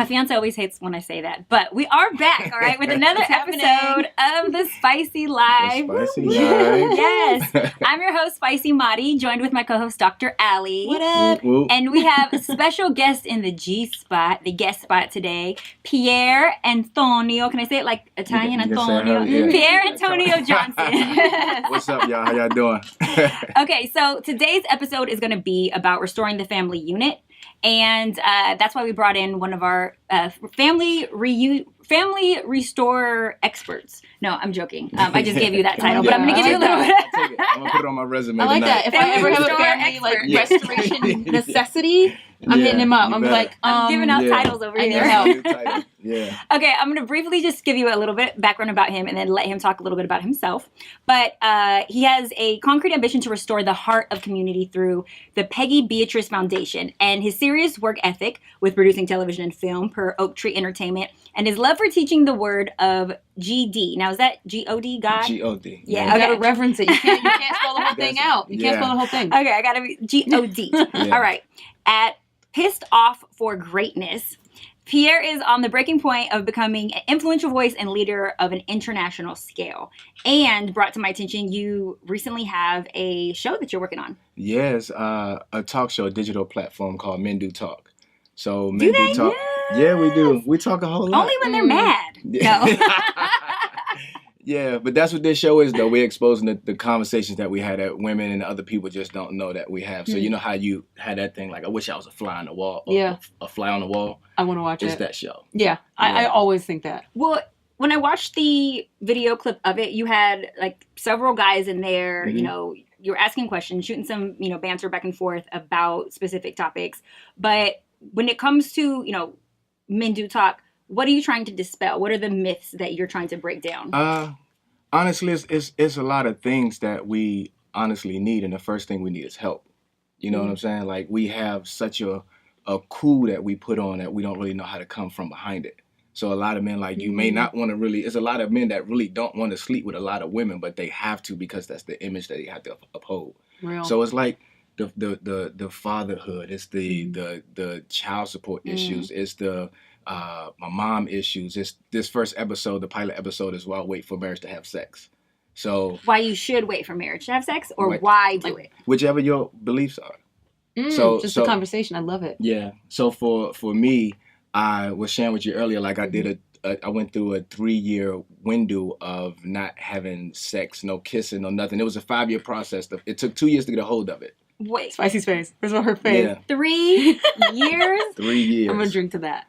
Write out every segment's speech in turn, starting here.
fiance always hates when I say that, but we are back, all right, with another episode of the Spicy Live. The Spicy Live. Yes. I'm your host, Spicy Madi, joined with my co-host, Dr. Ali. What up? And we have a special guest in the guest spot today, Pierre Antonio. Can I say it like Italian? Antonio? Pierre Antonio Johnson. What's up, y'all? How y'all doing? Okay, so today's episode is going to be about restoring the family unit. And that's why we brought in one of our family restorer experts. No, I'm joking. I just gave you that title, but I'm going to give you a little bit. I'm going to put it on my resume. I like tonight. that. If I ever have a family restoration necessity, I'm hitting him up. I'm like, I'm giving out titles over here. Yeah. Okay, I'm going to briefly just give you a little bit background about him and then let him talk a little bit about himself. But he has a concrete ambition to restore the heart of community through the Peggy Beatrice Foundation, and his serious work ethic with producing television and film per Oak Tree Entertainment, and his love for teaching the word of GD. Now, is that G-O-D, God? G-O-D. Yeah, you got to reverence it. You can't spell the whole thing out. You can't spell the whole thing. Okay, I got to be G-O-D. All right. At Pissed Off for Greatness, Pierre is on the breaking point of becoming an influential voice and leader of an international scale. And brought to my attention, you recently have a show that you're working on. Yes, a talk show, a digital platform called Men Do Talk. So Men Do Talk. Yes. Yeah, we do. We talk a whole lot. Only when they're mad. Yeah. No. Yeah, but that's what this show is, though. We're exposing the conversations that we had that women and other people just don't know that we have. So you know how you had that thing, like, I wish I was a fly on the wall. Or a fly on the wall. I want to watch it. It's that show. Yeah, I always think that. Well, when I watched the video clip of it, you had, like, several guys in there, you know, you were asking questions, shooting some, you know, banter back and forth about specific topics. But when it comes to, you know, Men Do Talk, what are you trying to dispel? What are the myths that you're trying to break down? Honestly, it's a lot of things that we honestly need, and the first thing we need is help. You know what I'm saying? Like, we have such a coup that we put on that we don't really know how to come from behind it. So a lot of men, like, you may not want to really, it's a lot of men that really don't want to sleep with a lot of women, but they have to because that's the image that they have to uphold. Real. So it's like the fatherhood, it's the child support issues, it's the my mom issues. It's this first episode, the pilot episode, is why I wait for marriage to have sex. So why you should wait for marriage to have sex, or why do it? Whichever your beliefs are. Just a conversation. I love it. Yeah. So for me, I was sharing with you earlier, like I went through a 3-year window of not having sex, no kissing, no nothing. It was a 5-year process. It took 2 years to get a hold of it. Wait. Spicy's face. Where's her face? Yeah. 3 years? 3 years. I'm going to drink to that.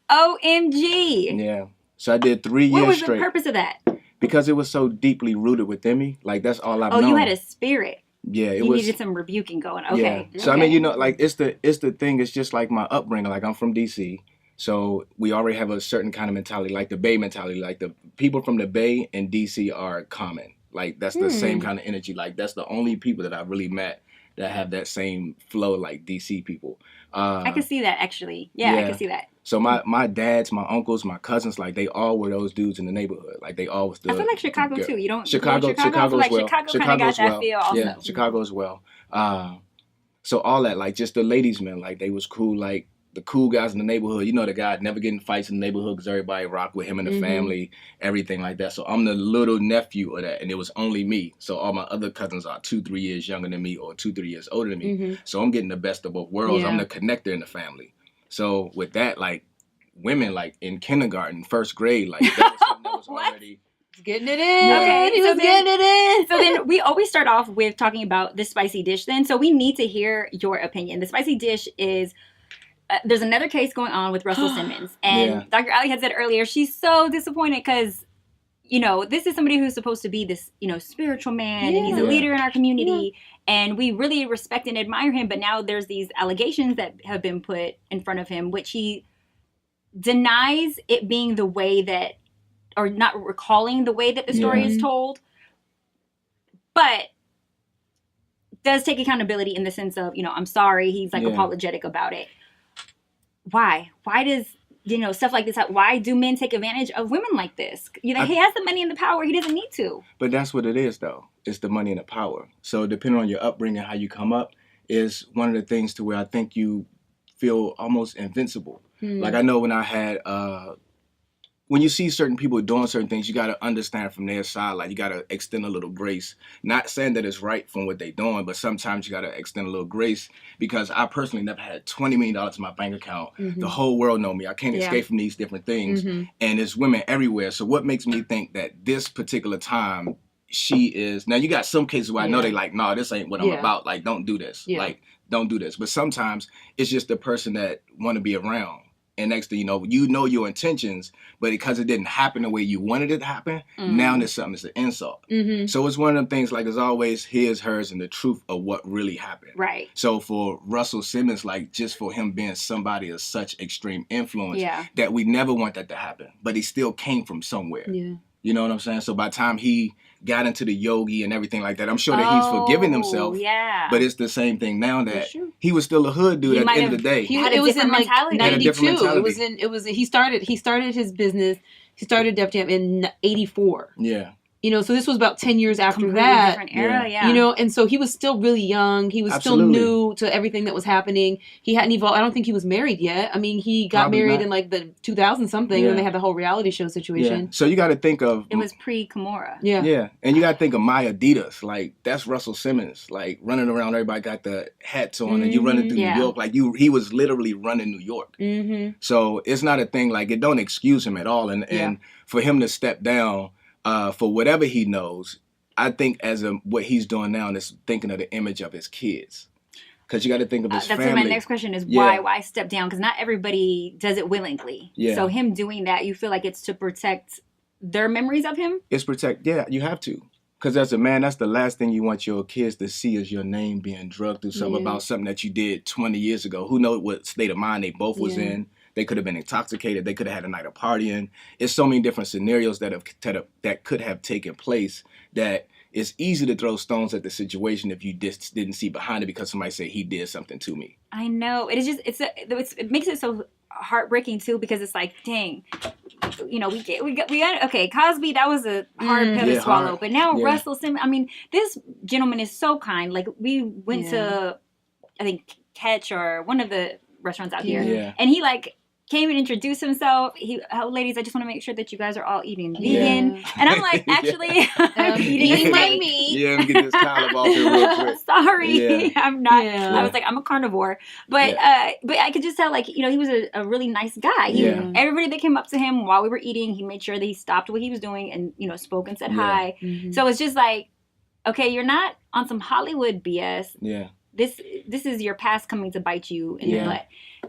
OMG. Yeah. So I did 3 years straight. What was the purpose of that? Because it was so deeply rooted within me. Like, that's all I've known. Oh, you had a spirit. Yeah, you needed some rebuking going. Okay. Yeah. So I mean, you know, like it's the thing. It's just like my upbringing. Like, I'm from DC, so we already have a certain kind of mentality, like the Bay mentality. Like, the people from the Bay and DC are common. Like, that's the same kind of energy. Like, that's the only people that I've really met that have that same flow like DC people. I can see that, actually. Yeah, I can see that. So my dads, my uncles, my cousins, like, they all were those dudes in the neighborhood. Like, they all was the. I feel like Chicago too. You don't. Chicago as well. Chicago kind of got that feel also. Yeah, Chicago as well. So all that, like, just the ladies' men, like, they was cool. Like, the cool guys in the neighborhood, you know, the guy never getting fights in the neighborhood because everybody rock with him and the family, everything like that. So I'm the little nephew of that, and it was only me. So all my other cousins are 2-3 years younger than me or 2-3 years older than me. So I'm getting the best of both worlds. Yeah. I'm the connector in the family. So with that, like, women, like, in kindergarten, first grade, like, that was something that was already... Getting it in. Yeah. Okay, he was getting it in. So then we always start off with talking about the spicy dish then. So we need to hear your opinion. The spicy dish is... there's another case going on with Russell Simmons. And Dr. Ali had said earlier, she's so disappointed because, you know, this is somebody who's supposed to be this, you know, spiritual man, and he's a leader in our community. And we really respect and admire him. But now there's these allegations that have been put in front of him, which he denies it being the way that, or not recalling the way that the story is told. But does take accountability in the sense of, you know, I'm sorry. He's like apologetic about it. Why? Why does, you know, stuff like this, why do men take advantage of women like this? You know, he has the money and the power. He doesn't need to. But that's what it is, though. It's the money and the power. So depending on your upbringing, how you come up, is one of the things to where I think you feel almost invincible. Like I know when I had when you see certain people doing certain things, you got to understand from their side. Like, you got to extend a little grace. Not saying that it's right from what they're doing, but sometimes you got to extend a little grace, because I personally never had $20 million in my bank account. The whole world know me. I can't escape from these different things. And there's women everywhere. So what makes me think that this particular time, she is... Now, you got some cases where I know they like, no, this ain't what I'm about. Like, don't do this. Like, don't do this. But sometimes it's just the person that want to be around. And next thing you know your intentions, but because it didn't happen the way you wanted it to happen, now there's something that's an insult. So it's one of them things, like, it's always his, hers, and the truth of what really happened. Right. So for Russell Simmons, like, just for him being somebody of such extreme influence, that we never want that to happen, but he still came from somewhere. Yeah. You know what I'm saying? So by the time he got into the yogi and everything like that, I'm sure that he's forgiven himself. Yeah. But it's the same thing now that he was still a hood dude at the end of the day. It was in like 92. He started his business. He started Def Jam in 84. Yeah. You know, so this was about 10 years after that. Different era, yeah. You know, and so he was still really young. He was still new to everything that was happening. He hadn't evolved. I don't think he was married yet. I mean, he got married in like the 2000 something when they had the whole reality show situation. Yeah. So you got to think of... It was pre-Kimura. Yeah. Yeah. And you got to think of My Adidas. Like, that's Russell Simmons. Like, running around, everybody got the hats on, and you running through New York. Like, he was literally running New York. So it's not a thing, like, it don't excuse him at all. And for him to step down... for whatever he knows, I think what he's doing now is thinking of the image of his kids. Because you got to think of his family. That's my next question is why step down? Because not everybody does it willingly. Yeah. So him doing that, you feel like it's to protect their memories of him? You have to. Because as a man, that's the last thing you want your kids to see is your name being drugged through something about something that you did 20 years ago. Who knows what state of mind they both was in. They could have been intoxicated. They could have had a night of partying. It's so many different scenarios that could have taken place that it's easy to throw stones at the situation if you just didn't see behind it because somebody said he did something to me. I know. It is just it makes it so heartbreaking too, because it's like, dang, you know, we got okay, Cosby, that was a hard pill to swallow, but now Russell Simmons, I mean, this gentleman is so kind. Like, we went to, I think, Catch or one of the restaurants out here, and he like came and introduced himself. Ladies, I just want to make sure that you guys are all eating vegan. And I'm like, actually, I'm eating my meat. Yeah, let me get this collar off here real quick. Sorry, I'm not. I was like, I'm a carnivore. But I could just tell, like, you know, he was a really nice guy. Everybody that came up to him while we were eating, he made sure that he stopped what he was doing and, you know, spoke and said hi. So it's just like, okay, you're not on some Hollywood BS. Yeah. This is your past coming to bite you in the butt.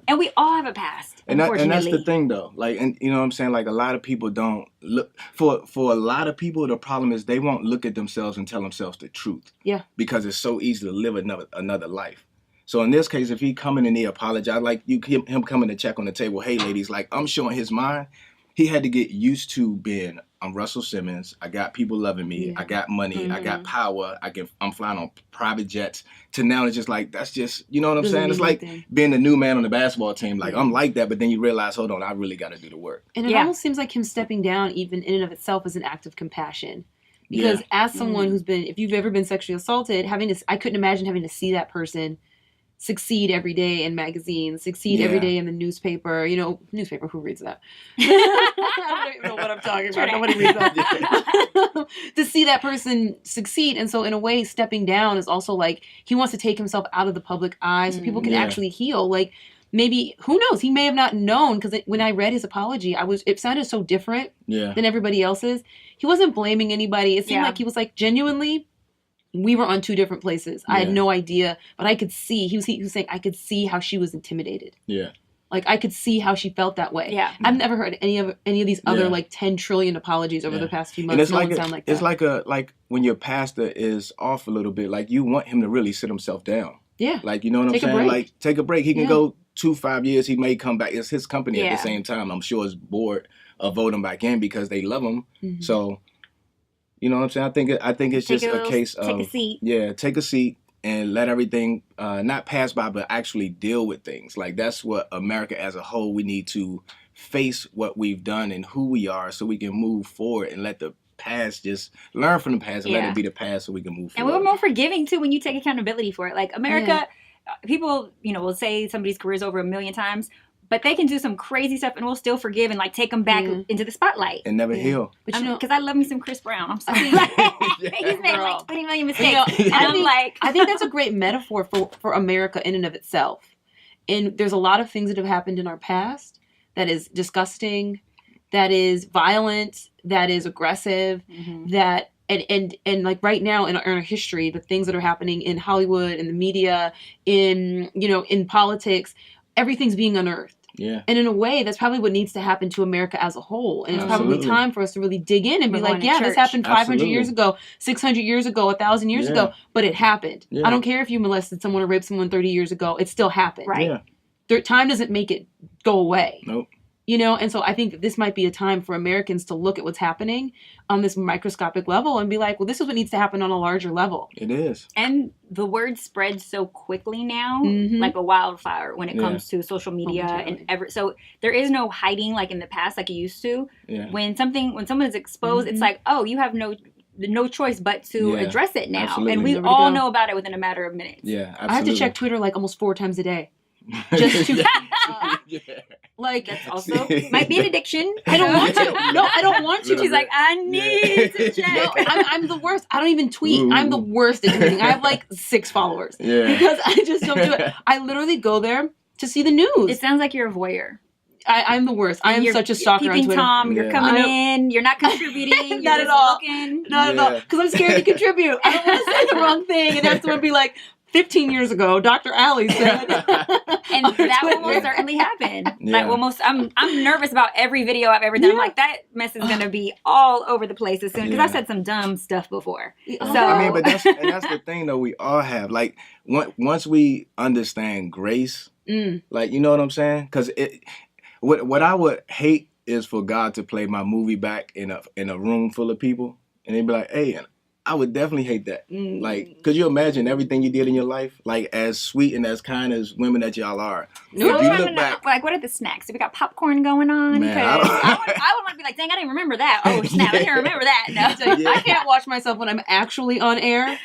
And we all have a past, unfortunately. And that's the thing, though. Like, and you know what I'm saying? Like, a lot of people don't look... For a lot of people, the problem is they won't look at themselves and tell themselves the truth. Yeah. Because it's so easy to live another life. So in this case, if he coming and he apologized, like him coming to check on the table, hey, ladies, like, I'm showing his mind. He had to get used to being, I'm Russell Simmons. I got people loving me. I got money. I got power. I'm flying on private jets. To now, it's just like, that's just, you know what I'm saying? It's like being the new man on the basketball team. Like, I'm like that, but then you realize, hold on, I really got to do the work. And it almost seems like him stepping down, even in and of itself, is an act of compassion. Because as someone who's been, if you've ever been sexually assaulted, I couldn't imagine having to see that person succeed every day in magazines, succeed every day in the newspaper. You know, newspaper, who reads that? I don't even know what I'm talking about. Nobody reads that. To see that person succeed. And so in a way, stepping down is also like, he wants to take himself out of the public eye so people can actually heal. Like, maybe, who knows, he may have not known, because when I read his apology, it sounded so different than everybody else's. He wasn't blaming anybody. It seemed like he was like, genuinely, we were on two different places. I had no idea, but I could see. He was saying, I could see how she was intimidated. Yeah. Like, I could see how she felt that way. Yeah. I've never heard any of these other, like, 10 trillion apologies over the past few months. It's like sound like that. It's like when your pastor is off a little bit, like, you want him to really sit himself down. Yeah. Like, you know what I'm saying? Like, take a break. He can go 5 years. He may come back. It's his company at the same time. I'm sure his board vote him back in because they love him. So... You know what I'm saying? I think it's just a case of... Take a seat. Yeah, take a seat and let everything not pass by, but actually deal with things. Like, that's what America as a whole, we need to face what we've done and who we are so we can move forward and let the past, just learn from the past and let it be the past so we can move forward. And we're more forgiving, too, when you take accountability for it. Like, America, people, you know, will say somebody's career is over 1 million times, But they can do some crazy stuff and we'll still forgive and like take them back into the spotlight. And never heal. But you know, because I love me some Chris Brown. I'm sorry. He's made like 20 million mistakes. And I think that's a great metaphor for America in and of itself. And there's a lot of things that have happened in our past that is disgusting, that is violent, that is aggressive, that and like right now in our history, the things that are happening in Hollywood, in the media, in politics, everything's being unearthed. Yeah. And in a way, that's probably what needs to happen to America as a whole. And it's probably time for us to really dig in and be like, yeah, this happened 500 years ago, 600 years ago, 1,000 years ago, but it happened. I don't care if you molested someone or raped someone 30 years ago. It still happened. Right. Time doesn't make it go away. Nope. You know, and so I think that this might be a time for Americans to look at what's happening on this microscopic level and be like, well, this is what needs to happen on a larger level. It is. And the word spreads so quickly now, like a wildfire when it comes to social media and so there is no hiding like in the past like you used to. Yeah. When someone is exposed, it's like, oh, you have no choice but to address it now. Absolutely. And we all know about it within a matter of minutes. Yeah, absolutely. I have to check Twitter like almost 4 times a day. Just to like that's also might be an addiction. I don't want to. No, I don't want to. She's like, I need to check. No, I'm the worst. I don't even tweet. Ooh. I'm the worst at tweeting. I have like 6 followers. Yeah. Because I just don't do it. I literally go there to see the news. It sounds like you're a voyeur. I'm the worst. I am such a stalker on Twitter. Tom, you're coming in. You're not contributing. Not at all. Not at all. Because I'm scared to contribute. I don't want to say the wrong thing and have someone be like, 15 years ago, Dr. Allie said. And that will most certainly happen. Yeah. That will I'm nervous about every video I've ever done. I'm like, that mess is going to be all over the place as soon. Because I've said some dumb stuff before. So I mean, but that's the thing, though, we all have. Like, once we understand grace, like, you know what I'm saying? Because what I would hate is for God to play my movie back in a room full of people. And they'd be like, hey, I would definitely hate that. Like, could you imagine everything you did in your life? Like, as sweet and as kind as women that y'all are. No, you look back, like, what are the snacks? Do we got popcorn going on? Man, I would want to be like, dang, I didn't remember that. Oh, snap, I didn't remember that. No. I can't watch myself when I'm actually on air.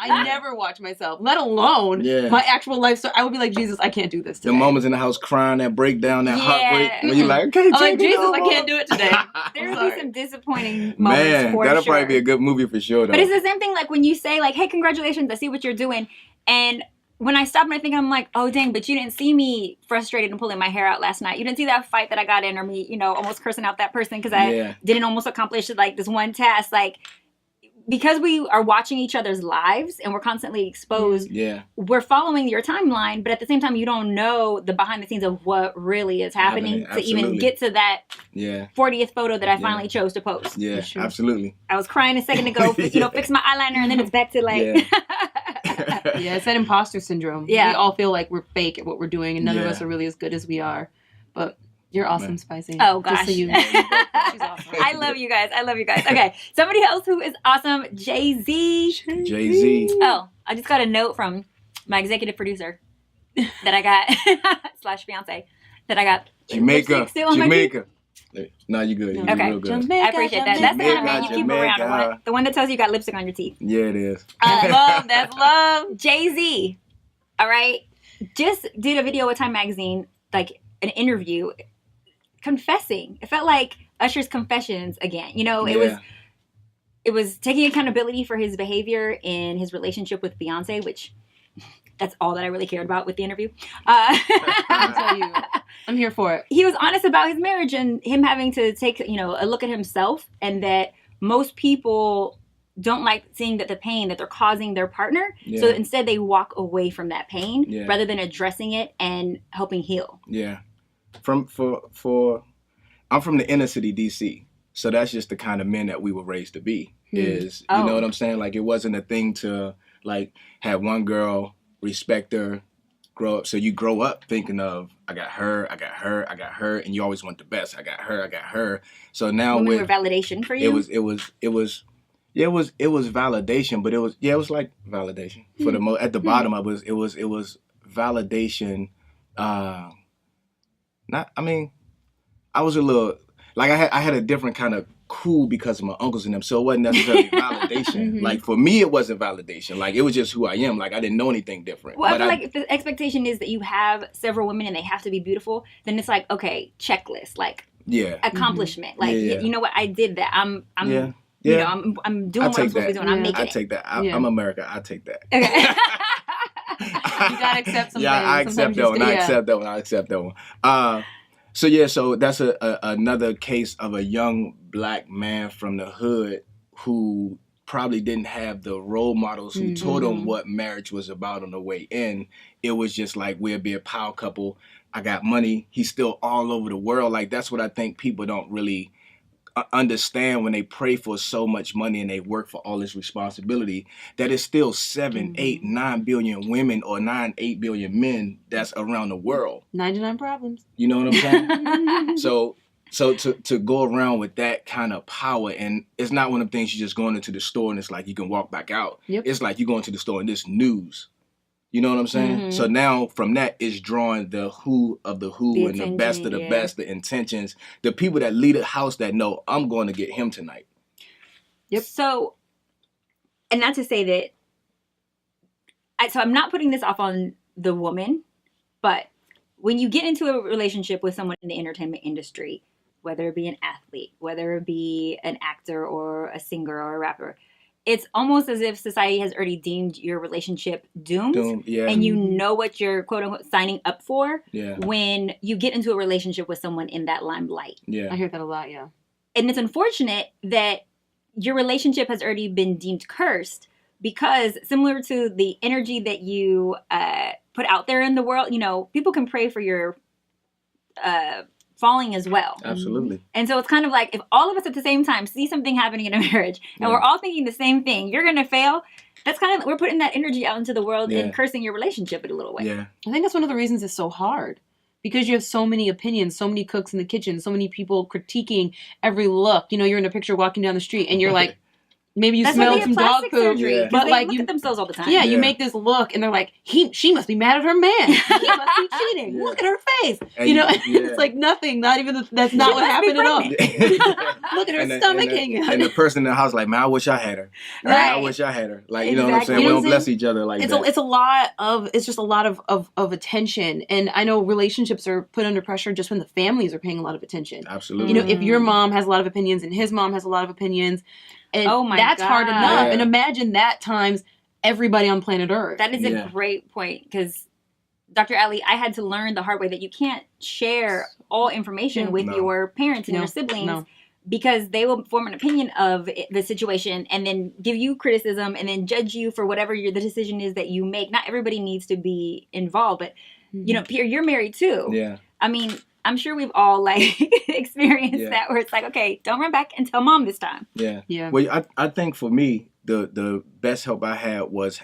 I never watch myself, let alone my actual life. So I would be like, Jesus, I can't do this today. The moments in the house crying, that breakdown, that heartbreak. When you're like, okay, I'm like, Jesus, I can't do it today. There will be some disappointing moments. Man, that'll probably be a good movie for sure, though. But it's the same thing like when you say like, hey, congratulations, I see what you're doing. And when I stop and I think, I'm like, oh, dang, but you didn't see me frustrated and pulling my hair out last night. You didn't see that fight that I got in or me, almost cursing out that person because I didn't almost accomplish like this one task. Like, because we are watching each other's lives and we're constantly exposed, we're following your timeline, but at the same time, you don't know the behind the scenes of what really is happening to even get to that 40th photo that I finally chose to post. Yeah, absolutely. I was crying a second ago, fix my eyeliner, and then it's back to like... It's that imposter syndrome. Yeah. We all feel like we're fake at what we're doing, and none of us are really as good as we are. But... You're awesome, Spicy. Oh, gosh. So she's awesome. I love you guys. Okay. Somebody else who is awesome, Jay-Z. Jay-Z. Oh, I just got a note from my executive producer that I got, / fiance, that I got. Jamaica. No, you're good. You're okay. real good. Jamaica, I appreciate that. That's the kind of man you keep around. The one that tells you got lipstick on your teeth. Yeah, it is. That's love. Jay-Z. All right. Just did a video with Time Magazine, like an interview, confessing. It felt like Usher's confessions again. It was taking accountability for his behavior in his relationship with Beyonce, which that's all that I really cared about with the interview. I'll tell you, I'm here for it. He was honest about his marriage and him having to take, a look at himself, and that most people don't like seeing that the pain that they're causing their partner. So instead they walk away from that pain rather than addressing it and helping heal. Yeah. I'm from the inner city, DC. So that's just the kind of men that we were raised to be. You know what I'm saying? Like, it wasn't a thing to like have one girl, respect her, grow up. So you grow up thinking of, I got her, and you always want the best. I got her. So now we were validation for you. It was validation, but it was like validation for the at the bottom of it was validation. I was a little like I had a different kind of cool because of my uncles and them. So it wasn't necessarily validation. Like for me, it wasn't validation. Like it was just who I am. Like I didn't know anything different. Well, I feel like if the expectation is that you have several women and they have to be beautiful, then it's like, okay, checklist, like accomplishment. Like you know what, I did that. I'm you know, I'm doing what I'm supposed to be doing. I'm making I take that. I'm America. I take that. Okay. You gotta accept some things. I accept that one. I accept that one. So that's another case of a young black man from the hood who probably didn't have the role models who told him what marriage was about on the way in. It was just like, we'll be a power couple. I got money. He's still all over the world. Like that's what I think people don't really understand when they pray for so much money and they work for all this responsibility, that it's still 7, 8, 9 billion women or 8 billion men that's around the world. 99 problems. You know what I'm saying? So to go around with that kind of power, and it's not one of the things you just going into the store and it's like you can walk back out. Yep. It's like you go into the store and this news. You know what I'm saying? So now from that is drawing the who of the who and the best of the best, the intentions, the people that lead a house that know I'm going to get him tonight. Yep. So, and not to say that, so I'm not putting this off on the woman, but when you get into a relationship with someone in the entertainment industry, whether it be an athlete, whether it be an actor or a singer or a rapper, it's almost as if society has already deemed your relationship doomed. And you know what you're, quote unquote, signing up for when you get into a relationship with someone in that limelight. I hear that a lot, And it's unfortunate that your relationship has already been deemed cursed because, similar to the energy that you put out there in the world, you know, people can pray for your falling as well. Absolutely. And so it's kind of like, if all of us at the same time see something happening in a marriage and we're all thinking the same thing, you're going to fail. That's kind of, we're putting that energy out into the world and cursing your relationship in a little way. Yeah. I think that's one of the reasons it's so hard. Because you have so many opinions, so many cooks in the kitchen, so many people critiquing every look. You know, you're in a picture walking down the street and you're like, maybe you smell some dog poop, but they like look you at themselves all the time. Yeah, you make this look, and they're like, she must be mad at her man. He must be cheating. Look at her face. And you know, it's like nothing. Not even that's not what happened at all. Look at her stomach hanging out. And the person in the house like, man, I wish I had her. Right. I wish I had her. Like, you know what I'm saying? We don't bless each other like that. It's just a lot of attention, and I know relationships are put under pressure just when the families are paying a lot of attention. Absolutely. You know, if your mom has a lot of opinions and his mom has a lot of opinions. And that's hard enough. And imagine that times everybody on planet Earth. That is a great point, because Dr. Ali, I had to learn the hard way that you can't share all information with your parents and your siblings because they will form an opinion of the situation and then give you criticism and then judge you for whatever the decision is that you make. Not everybody needs to be involved, but you know, Pierre, you're married too. Yeah. I mean, I'm sure we've all like experienced that, where it's like, okay, don't run back and tell mom this time. Yeah. Well, I think for me, the best help I had was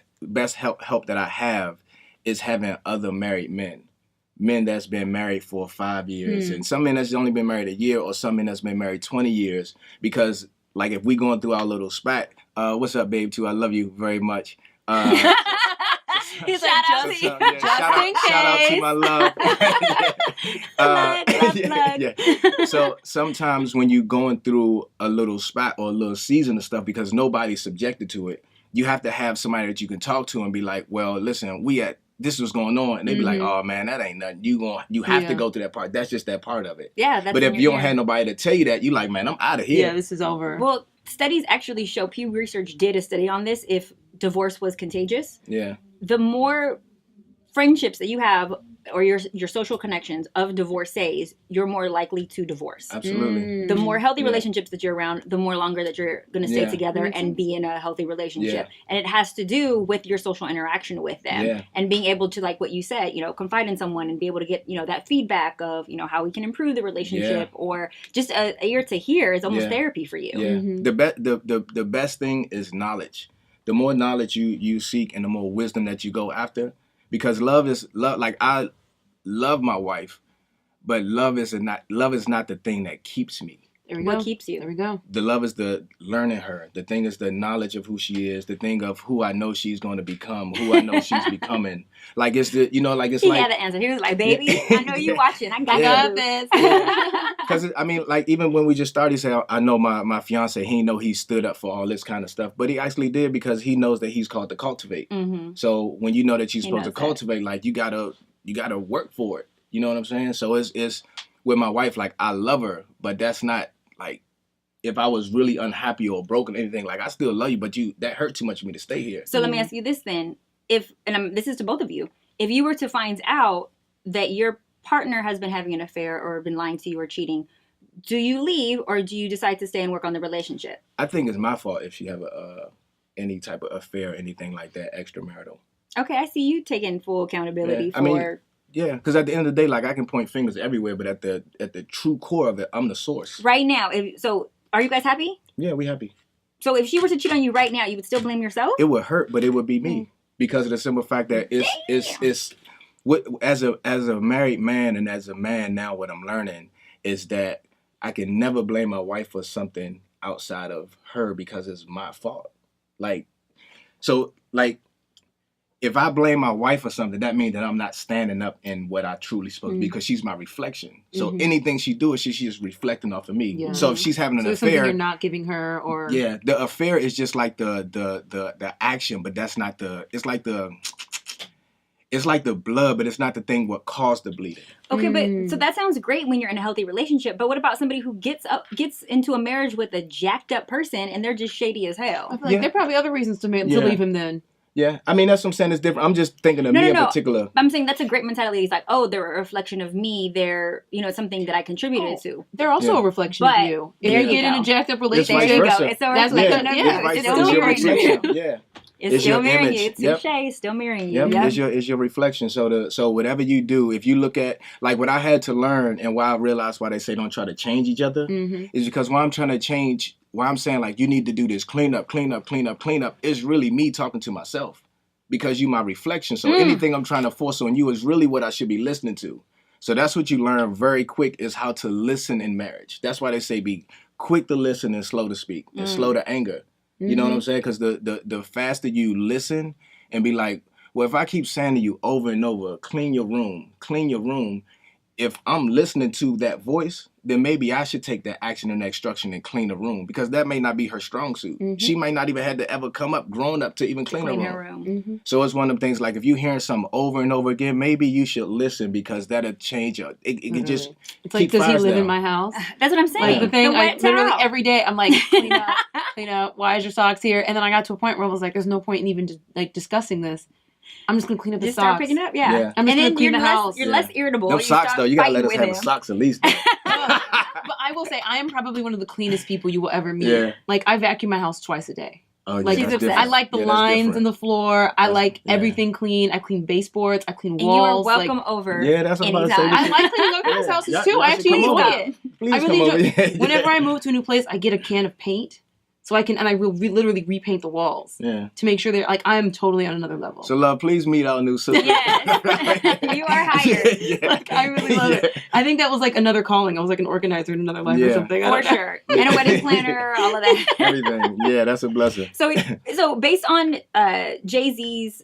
help that I have is having other married men that's been married for 5 years, and some men that's only been married a year, or some men that's been married 20 years. Because like if we going through our little spat, what's up, babe? Too, I love you very much. He's like, just in case. Shout out to my love. So sometimes when you're going through a little spot or a little season of stuff, because nobody's subjected to it, you have to have somebody that you can talk to and be like, well, listen, this was going on, and they'd be like, oh man, that ain't nothing. You have to go through that part. That's just that part of it. Yeah. But if you don't have nobody to tell you that, you like, man, I'm out of here. Yeah, this is over. Well, studies actually show, Pew Research did a study on this, if divorce was contagious. Yeah. The more friendships that you have, or your social connections of divorcees, you're more likely to divorce. Absolutely. The more healthy relationships that you're around, the more longer that you're going to stay together and be in a healthy relationship. And it has to do with your social interaction with them and being able to, like what you said, you know, confide in someone and be able to get, you know, that feedback of, you know, how we can improve the relationship, or just a ear to hear is almost therapy for you. Yeah. The best thing is knowledge. The more knowledge you seek and the more wisdom that you go after, because love is love. Like, I love my wife, but love is not the thing that keeps me. There we What go. keeps you? There we go. The love is the learning her. The thing is the knowledge of who she is. The thing of who I know she's going to become. Who I know she's becoming. Like it's the like it's he like had the answer. He was like, "Baby, I know you watching. I got Yeah. this." Because I mean, like even when we just started, he said, "I know my fiance. He know he stood up for all this kind of stuff, but he actually did because he knows that he's called to cultivate. Mm-hmm. So when you know that you're supposed to knows that. cultivate, like you gotta work for it. You know what I'm saying? So it's with my wife. Like I love her, but that's not like if I was really unhappy or broken or anything. Like I still love you, but that hurt too much for me to stay here. So let me ask you this then: this is to both of you, if you were to find out that your partner has been having an affair or been lying to you or cheating, do you leave or do you decide to stay and work on the relationship? I think it's my fault if she have any type of affair or anything like that extramarital. Okay, I see you taking full accountability for. I mean, yeah, because at the end of the day, like I can point fingers everywhere, but at the true core of it, I'm the source. Right now, so are you guys happy? Yeah, we happy. So if she were to cheat on you right now, you would still blame yourself? It would hurt, but it would be me because of the simple fact that it's as a married man and as a man now, what I'm learning is that I can never blame my wife for something outside of her because it's my fault. If I blame my wife for something, that means that I'm not standing up in what I truly supposed to be because she's my reflection. So anything she do, she's just reflecting off of me. Yeah. So if she's having an affair, something you're not giving her, or the affair is just like the action, but that's not it's like the blood, but it's not the thing what caused the bleeding. Okay, but so that sounds great when you're in a healthy relationship. But what about somebody who gets into a marriage with a jacked up person and they're just shady as hell? I feel like there are probably other reasons to leave him then. Yeah, I mean, that's what I'm saying. It's different. I'm just thinking of me in particular. I'm saying that's a great mentality. It's like, oh, they're a reflection of me. They're, something that I contributed to. They're also a reflection of you. If you get in a jacked up relationship, there you go. It's a reflection of you. It's still mirroring you. Yeah. It's still mirroring you. Yep. Touche. It's still mirroring you. Yep. It's your reflection. So whatever you do, if you look at, like what I had to learn and why I realized why they say don't try to change each other is because when I'm trying to change, why I'm saying like you need to do this, clean up, is really me talking to myself. Because you my reflection. So anything I'm trying to force on you is really what I should be listening to. So that's what you learn very quick is how to listen in marriage. That's why they say be quick to listen and slow to speak and slow to anger. You know what I'm saying? Because the faster you listen and be like, well, if I keep saying to you over and over, clean your room. If I'm listening to that voice, then maybe I should take that action and that instruction and clean the room because that may not be her strong suit. She might not even have to ever grown up to even clean her room. So it's one of them things like if you're hearing something over and over again, maybe you should listen because that'll change it. It can just it's like, does he live in my house? That's what I'm saying. Like the thing, I literally every day I'm like, clean up. Why is your socks here? And then I got to a point where I was like, there's no point in even discussing this. I'm just gonna clean up the socks. Start picking up, yeah. I'm just gonna clean the house. You're less irritable. No socks though. You gotta let us have the socks at least. But I will say I am probably one of the cleanest people you will ever meet. Yeah. Like I vacuum my house twice a day. Oh, like I like the lines in the floor. I like everything clean. I clean baseboards. I clean walls. And you are welcome over. Yeah, that's what I'm about to say. I like cleaning other people's houses too. I actually enjoy it. I really enjoy it. Whenever I move to a new place, I get a can of paint. So I can, and I will literally repaint the walls to make sure they're like, I am totally on another level. So love, please meet our new sister. Yes, you are hired. Like I really love it. I think that was like another calling. I was like an organizer in another life or something. For sure. And a wedding planner, all of that. Everything. Yeah, that's a blessing. So based on Jay-Z's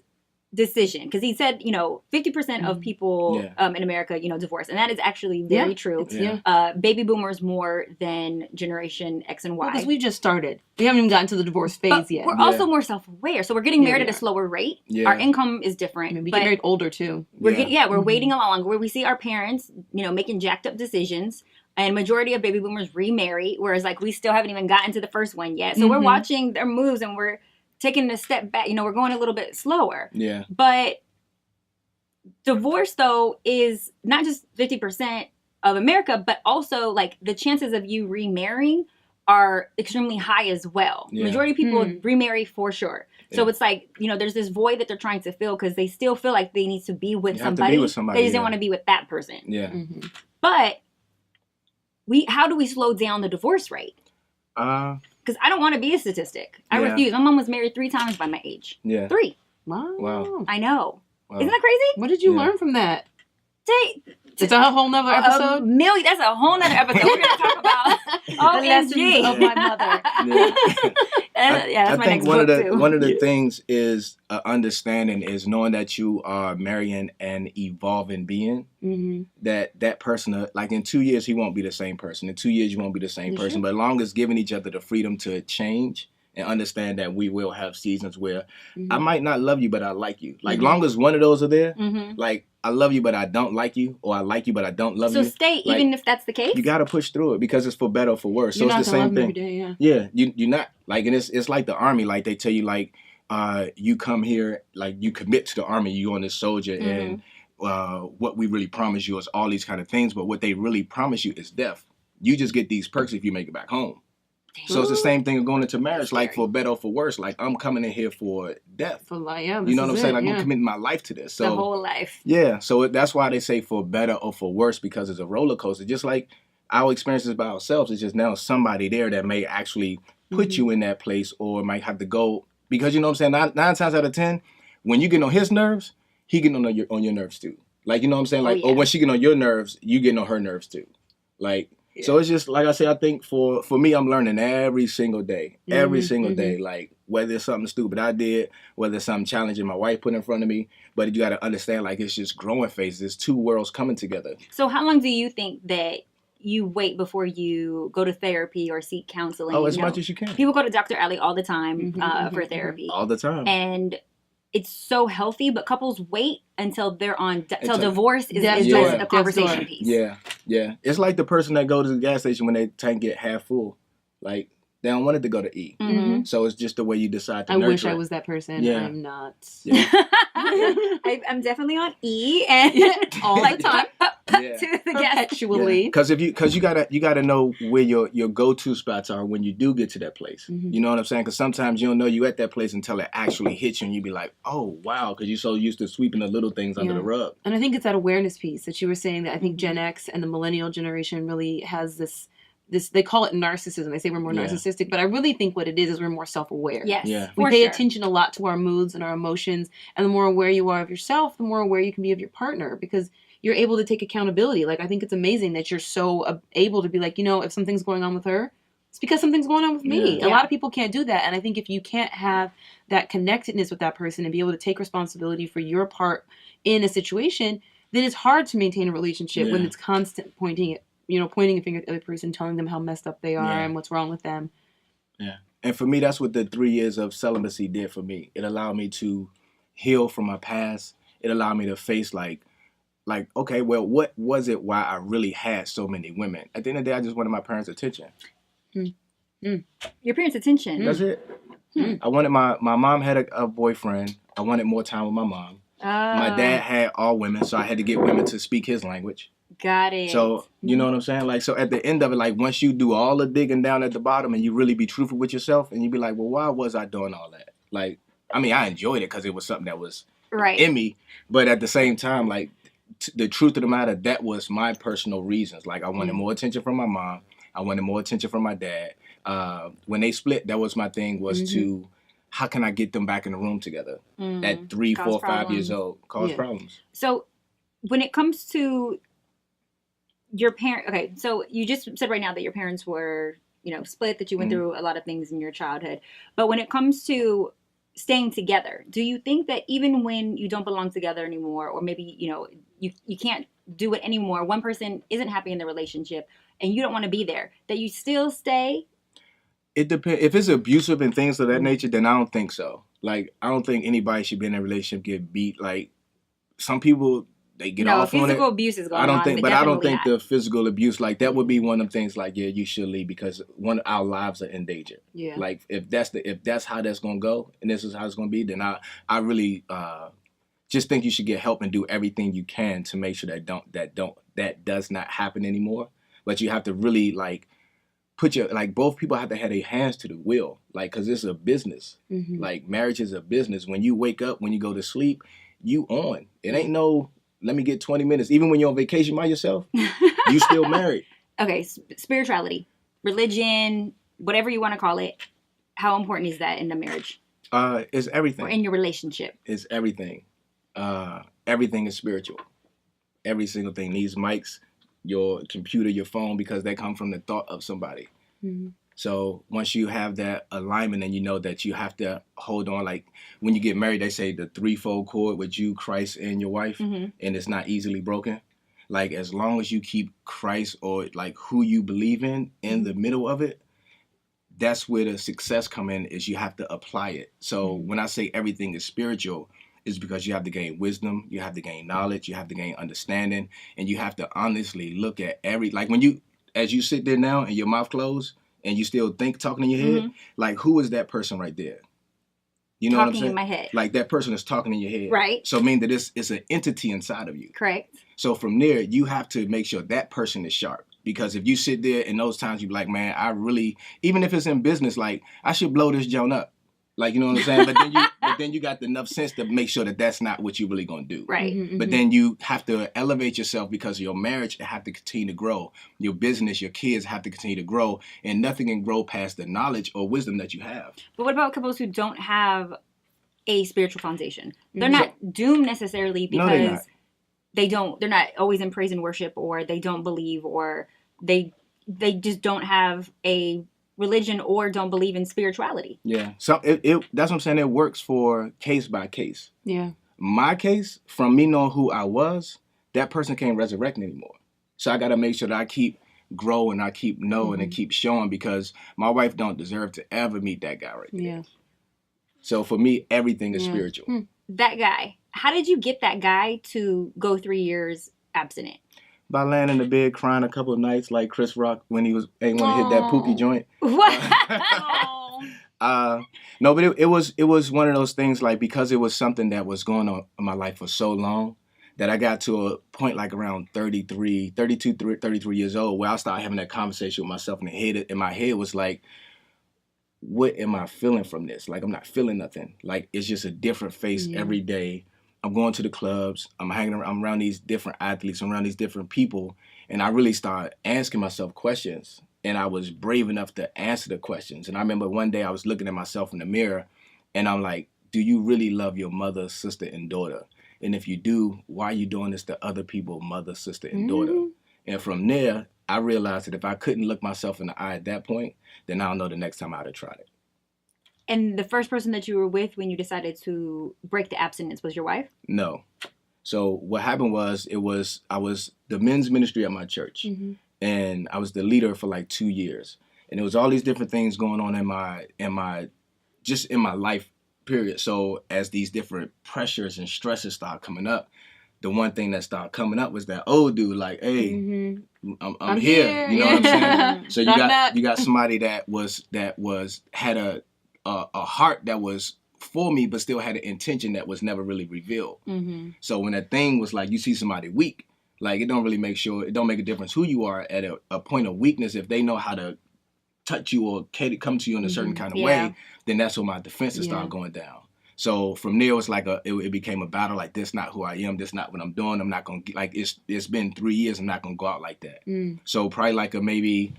decision, because he said 50% of people in America divorce, and that is actually very true. Baby boomers more than Generation X and Y, because we just started. We haven't even gotten to the divorce phase yet. We're also more self-aware, so we're getting married at a slower rate. Our income is different. We get married older too. We're waiting a lot longer, where we see our parents making jacked up decisions, and majority of baby boomers remarry, whereas like we still haven't even gotten to the first one yet. So we're watching their moves and we're taking a step back, we're going a little bit slower. Yeah. But divorce, though, is not just 50% of America, but also, like, the chances of you remarrying are extremely high as well. Yeah. Majority of people remarry for sure. Yeah. So it's like, there's this void that they're trying to fill because they still feel like they need to be with somebody. They just didn't want to be with that person. Yeah. But how do we slow down the divorce rate? Because I don't want to be a statistic. I refuse. My mom was married 3 times by my age. Yeah. 3. Wow. I know. Wow. Isn't that crazy? What did you learn from that? It's a whole nother episode. That's a whole nother episode. We're going to talk about the lessons of my mother. That's my next book too. One of the things is understanding is knowing that you are marrying an evolving being. Mm-hmm. That person, like in 2 years, he won't be the same person. In 2 years, you won't be the same person. Sure? But as long as giving each other the freedom to change and understand that we will have seasons where I might not love you, but I like you. Like long as one of those are there, like I love you, but I don't like you, or I like you, but I don't love you. So stay, like, even if that's the case? You got to push through it because it's for better or for worse. So it's the same thing. Day, yeah, you're not. Like, and it's like the army. Like, they tell you, like, you come here, like, you commit to the army, you on this soldier, and what we really promise you is all these kind of things, but what they really promise you is death. You just get these perks if you make it back home. So it's the same thing going into marriage, like for better or for worse. Like I'm coming in here for death. For life, yeah. You know what I'm saying? Like I'm committing my life to this. So the whole life. Yeah. So that's why they say for better or for worse, because it's a roller coaster. Just like our experiences by ourselves, it's just now somebody there that may actually put you in that place, or might have to go, because you know what I'm saying. Nine times out of 10, when you get on his nerves, he getting on your nerves too. Like, you know what I'm saying? Like, or when she get on your nerves, you getting on her nerves too. Like. Yeah. So it's just, like I say, I think for me, I'm learning every single day. Every single day. Like, whether it's something stupid I did, whether it's something challenging my wife put in front of me. But you got to understand, like, it's just growing phases. It's two worlds coming together. So how long do you think that you wait before you go to therapy or seek counseling? Oh, as much as you can. People go to Dr. Ali all the time for therapy. All the time. And it's so healthy, but couples wait until they're on, until divorce is just a conversation piece. Yeah, yeah. It's like the person that goes to the gas station when their tank get half full. Like, they don't want it to go to E. So it's just the way you decide to nurture it. I wish I was that person. Yeah. I'm not. Yeah. I'm definitely on E and all the time. To the gas. Perpetually. Because you gotta know where your go-to spots are when you do get to that place. You know what I'm saying? Because sometimes you don't know you at that place until it actually hits you, and you be like, oh wow, because you're so used to sweeping the little things under the rug. And I think it's that awareness piece that you were saying, that I think Gen X and the millennial generation really has this, they call it narcissism. They say we're more narcissistic, but I really think what it is we're more self-aware. Yes. Yeah. We pay attention a lot to our moods and our emotions, and the more aware you are of yourself, the more aware you can be of your partner, because you're able to take accountability. Like, I think it's amazing that you're so able to be like, you know, if something's going on with her, it's because something's going on with me. Yeah. A lot of people can't do that. And I think if you can't have that connectedness with that person and be able to take responsibility for your part in a situation, then it's hard to maintain a relationship when it's constant pointing a finger at the other person, telling them how messed up they are and what's wrong with them. Yeah. And for me, that's what the 3 years of celibacy did for me. It allowed me to heal from my past. It allowed me to face like, okay, well, what was it why I really had so many women? At the end of the day, I just wanted my parents' attention. Your parents' attention? That's it. I wanted my mom had a boyfriend. I wanted more time with my mom. My dad had all women, so I had to get women to speak his language. Got it. So, you know what I'm saying? Like, so at the end of it, like, once you do all the digging down at the bottom and you really be truthful with yourself, and you be like, well, why was I doing all that? Like, I mean, I enjoyed it because it was something that was in me. But at the same time, like, the truth of the matter, that was my personal reasons. Like, I wanted more attention from my mom. I wanted more attention from my dad. When they split, that was my thing, was to, how can I get them back in the room together at 3, 4, 5 years old? Cause problems. So when it comes to your parent, okay, so you just said right now that your parents were, split, that you went through a lot of things in your childhood. But when it comes to staying together, do you think that even when you don't belong together anymore, or maybe, you can't do it anymore, one person isn't happy in the relationship and you don't want to be there, that you still stay? It depends. If it's abusive and things of that nature, then I don't think so. Like, I don't think anybody should be in a relationship, get beat. Like, some people, they get off on it. Physical abuse is going on. I don't think the physical abuse, like, that would be one of them things, like, yeah, you should leave because our lives are in danger. Yeah. Like, if that's how that's gonna go, and this is how it's gonna be, then I really just think you should get help and do everything you can to make sure that does not happen anymore. But you have to really, like, both people have to have their hands to the wheel, like, because it's a business. Like, marriage is a business. When you wake up, when you go to sleep, you on. It ain't no, let me get 20 minutes. Even when you're on vacation by yourself, you still married. Okay, spirituality, religion, whatever you want to call it. How important is that in the marriage? It's everything. Or in your relationship? It's everything. Everything is spiritual. every single thing. These mics, your computer, your phone, because they come from the thought of somebody. Mm-hmm. So once you have that alignment and you know that you have to hold on, like when you get married, they say the threefold cord with you, Christ, and your wife, and it's not easily broken. Like as long as you keep Christ or like who you believe in the middle of it, that's where the success come in, is you have to apply it. So when I say everything is spiritual, it's because you have to gain wisdom, you have to gain knowledge, you have to gain understanding, and you have to honestly look at like when you, as you sit there now and your mouth closed and you still talking in your head, like who is that person right there? You know talking what I'm saying? In my head. Like that person is talking in your head. Right. So I mean that it's an entity inside of you. Correct. So from there, you have to make sure that person is sharp. Because if you sit there in those times, you be like, man, I really, even if it's in business, like I should blow this joint up. Like, you know what I'm saying? But then you got enough sense to make sure that that's not what you're really going to do. Right. Mm-hmm. But then you have to elevate yourself because your marriage have to continue to grow. Your business, your kids have to continue to grow. And nothing can grow past the knowledge or wisdom that you have. But what about couples who don't have a spiritual foundation? They're not doomed necessarily because they're not always in praise and worship, or they don't believe, or they just don't have a religion or don't believe in spirituality. Yeah. So that's what I'm saying. It works for case by case. Yeah. My case, from me knowing who I was, that person can't resurrect me anymore. So I got to make sure that I keep growing, I keep knowing and keep showing, because my wife don't deserve to ever meet that guy right there. Yeah. So for me, everything is spiritual. That guy. How did you get that guy to go 3 years abstinent? By laying in the bed crying a couple of nights like Chris Rock when he hit that Pookie joint. What? No, but it was one of those things, like, because it was something that was going on in my life for so long that I got to a point like around 33 years old where I started having that conversation with myself in my head was like, what am I feeling from this? Like, I'm not feeling nothing. Like, it's just a different face every day. I'm going to the clubs. I'm hanging around. I'm around these different athletes. I'm around these different people. And I really started asking myself questions. And I was brave enough to answer the questions. And I remember one day I was looking at myself in the mirror. And I'm like, do you really love your mother, sister, and daughter? And if you do, why are you doing this to other people, mother, sister, and daughter? And from there, I realized that if I couldn't look myself in the eye at that point, then I don't know the next time I'd have tried it. And the first person that you were with when you decided to break the abstinence was your wife? No. So what happened was, I was the men's ministry at my church, and I was the leader for like 2 years. And there was all these different things going on in my life period. So as these different pressures and stresses start coming up, the one thing that started coming up was that old dude, like, hey, I'm here. You know what I'm saying? So you got somebody that had a heart that was for me, but still had an intention that was never really revealed. So when that thing was like, you see somebody weak, like it don't make a difference who you are at a point of weakness. If they know how to touch you or come to you in a certain kind of way, then that's when my defenses start going down. So from there, it's like it became a battle. Like, this not who I am. This not what I'm doing. I'm not gonna like. It's been 3 years. I'm not gonna go out like that. So probably like maybe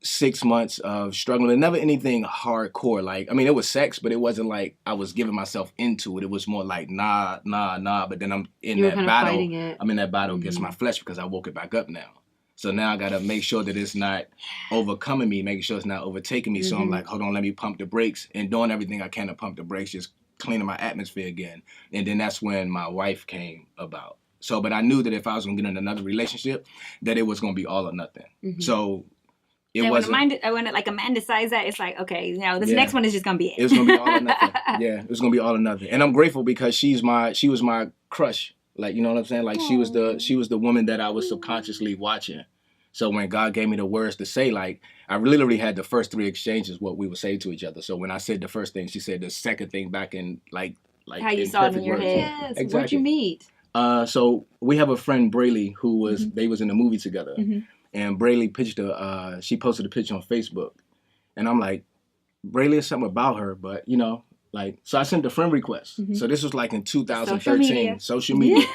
6 months of struggling. Never anything hardcore. Like, I mean, it was sex, but it wasn't like I was giving myself into it. It was more like nah. But then I'm in that battle. I'm in that battle against my flesh because I woke it back up now. So now I got to make sure that it's not overcoming me, making sure it's not overtaking me. So I'm like, hold on, let me pump the brakes, and doing everything I can to pump the brakes, just cleaning my atmosphere again. And then that's when my wife came about. So, but I knew that if I was going to get in another relationship, that it was going to be all or nothing. So it wasn't. When a man decides that, it's like, okay, this next one is just going to be it. It was going to be all or nothing. Yeah, it was going to be all or nothing. And I'm grateful because she was my crush. Like, you know what I'm saying? Like, she was the woman that I was subconsciously watching. So when God gave me the words to say, like, I literally had the first 3 exchanges what we would say to each other. So when I said the first thing, she said the second thing back in like how you saw it in your head. Yes. Exactly. Where'd you meet? So we have a friend, Braylee, who they was in a movie together, and Braylee she posted a picture on Facebook, and I'm like, Braylee is something about her, but so I sent a friend request. So this was like in 2013, social media.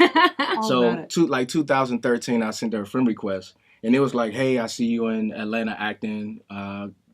So 2013, I sent her a friend request. And it was like, hey, I see you in Atlanta acting,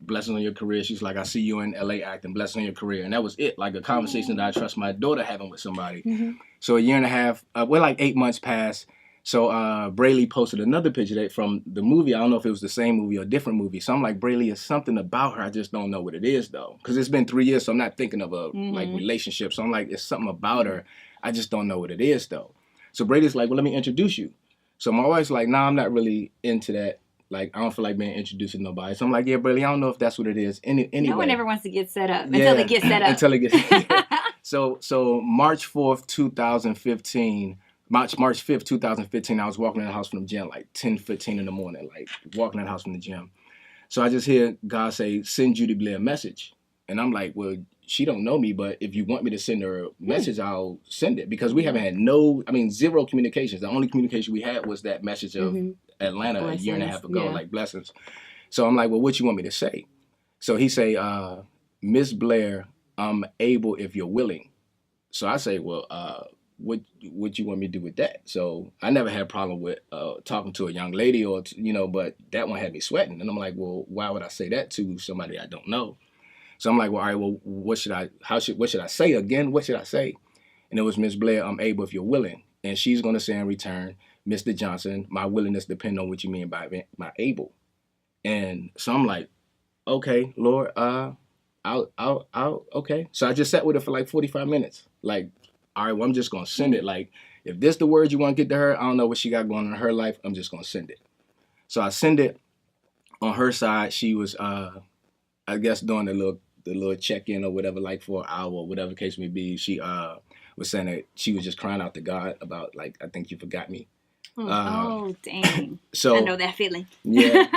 blessings on your career. She's like, I see you in LA acting, blessings on your career. And that was it, like a conversation that I trust my daughter having with somebody. So a year and a half, like 8 months passed. So Braylee posted another picture from the movie. I don't know if it was the same movie or a different movie. So I'm like, Braylee, is something about her. I just don't know what it is though, because it's been 3 years, so I'm not thinking of a like relationship. So I'm like, it's something about her. I just don't know what it is though. So Brady's like, well, let me introduce you. So my wife's like, nah, I'm not really into that. Like, I don't feel like being introduced to nobody. So I'm like, yeah, Braylee, I don't know if that's what it is. Anyway. No one ever wants to get set up until it gets set up. Until it gets So March 4th, 2015, March 5th, 2015, I was walking in the house from the gym, like 10:15 in the morning, like walking in the house from the gym. So I just hear God say, send Judy Blair a message. And I'm like, well, she don't know me, but if you want me to send her a message, I'll send it. Because we haven't had zero communications. The only communication we had was that message of Atlanta blessings. A year and a half ago, like blessings. So I'm like, well, what you want me to say? So he say, Miss Blair, I'm able if you're willing. So I say, well, what you want me to do with that? So I never had a problem with talking to a young lady or, but that one had me sweating. And I'm like, well, why would I say that to somebody I don't know? So I'm like, well, all right, well, what should I say again? What should I say? And it was, Miss Blair, I'm able if you're willing. And she's going to say in return, Mr. Johnson, my willingness depends on what you mean by my able. And so I'm like, okay, Lord, I'll okay. So I just sat with her for like 45 minutes. Like, all right, well, I'm just going to send it. Like, if this the word you want to get to her, I don't know what she got going on in her life. I'm just going to send it. So I send it. On her side, she was, I guess, doing the little check-in or whatever, like for an hour or whatever the case may be. She was saying that she was just crying out to God about, like, I think you forgot me. Oh, dang. So I know that feeling. Yeah.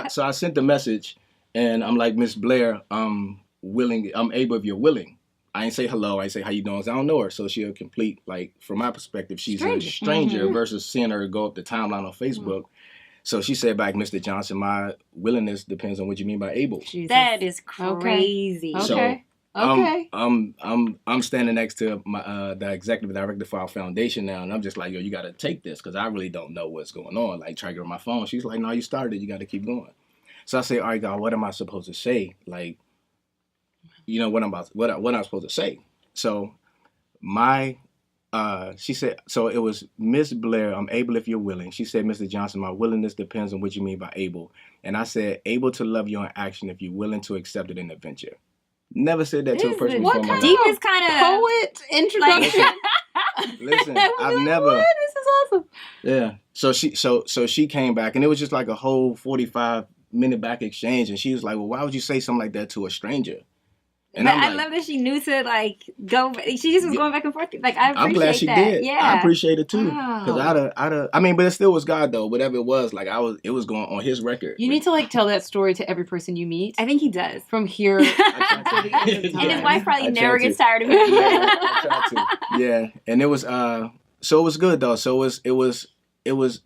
So I sent the message, and I'm like, Miss Blair, I'm able if you're willing. I ain't say hello. I ain't say how you doing. I don't know her. So she'll complete, like, from my perspective, she's a stranger versus seeing her go up the timeline on Facebook. So she said back, Mr. Johnson, my willingness depends on what you mean by able. Jesus. That is crazy. Okay. I'm standing next to my the executive director for our foundation now, and I'm just like, yo, you got to take this because I really don't know what's going on. Like, try to get on my phone. She's like, no, you started. You got to keep going. So I say, all right, God, what am I supposed to say? Like, what I'm supposed to say. So she said, so it was, Miss Blair, I'm able if you're willing. She said, Mr. Johnson, my willingness depends on what you mean by able. And I said, able to love you in action if you're willing to accept it in the venture. Never said that to a person before. What deepest kind of poet introduction? Listen, I've never. What? This is awesome. Yeah. So she came back, and it was just like a whole 45-minute back exchange, and she was like, "Well, why would you say something like that to a stranger?" And but I love that she knew to like go. She just was going back and forth. Like I appreciate I'm glad she that. did. Yeah, I appreciate it too. Wow. Because but it still was God though. Whatever it was, like it was going on His record. You need to like tell that story to every person you meet. I think he does from here. And his wife probably never gets tired of him. Yeah, I try to. Yeah, and it was so it was good though. So it was it was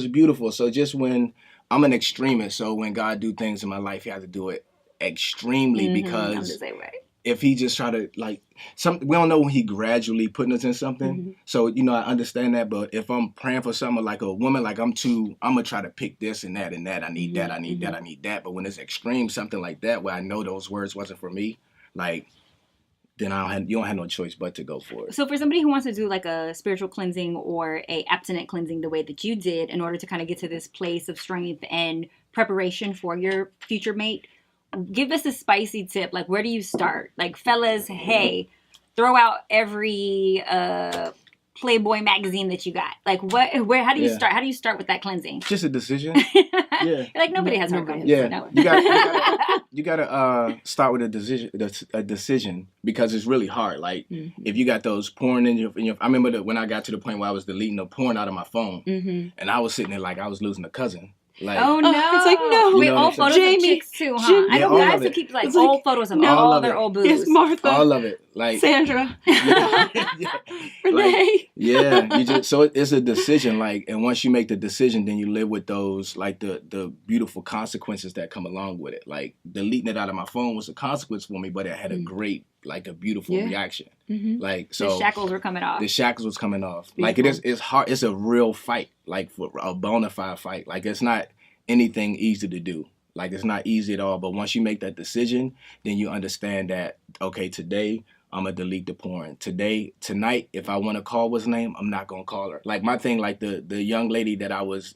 beautiful. So just when I'm an extremist, so when God do things in my life, He has to do it extremely because I'm the same way. If He just try to we don't know when He gradually putting us in something. So I understand that, but if I'm praying for something like a woman, like I'm gonna try to pick this and that and that. I need that. I need that. I need that. But when it's extreme, something like that, where I know those words wasn't for me, like then you don't have no choice but to go for it. So for somebody who wants to do like a spiritual cleansing or a abstinent cleansing the way that you did in order to kind of get to this place of strength and preparation for your future mate, give us a spicy tip. Like, where do you start? Like, fellas, hey, throw out every Playboy magazine that you got. Like, how do you start? How do you start with that cleansing? Just a decision. Yeah. Like, nobody has no guidance. Yeah. You gotta start with a decision because it's really hard. Like, if you got those porn in your I remember when I got to the point where I was deleting the porn out of my phone, and I was sitting there like I was losing a cousin. Like, oh no! It's like no. Wait, old photos of chicks too, huh? I know guys who keep like old photos of all their old boobs. Yes, Martha. All of it, like Sandra. Renee. Like, so it's a decision. Like, and once you make the decision, then you live with those like the beautiful consequences that come along with it. Like deleting it out of my phone was a consequence for me, but it had a beautiful reaction. Like so, the shackles were coming off. The shackles was coming off. Beautiful. Like it's hard. It's a real fight. Like for a bona fide fight. Like it's not anything easy to do. Like it's not easy at all. But once you make that decision, then you understand that okay, today I'm gonna delete the porn. Tonight, if I want to call what's name, I'm not gonna call her. Like my thing, like the young lady that I was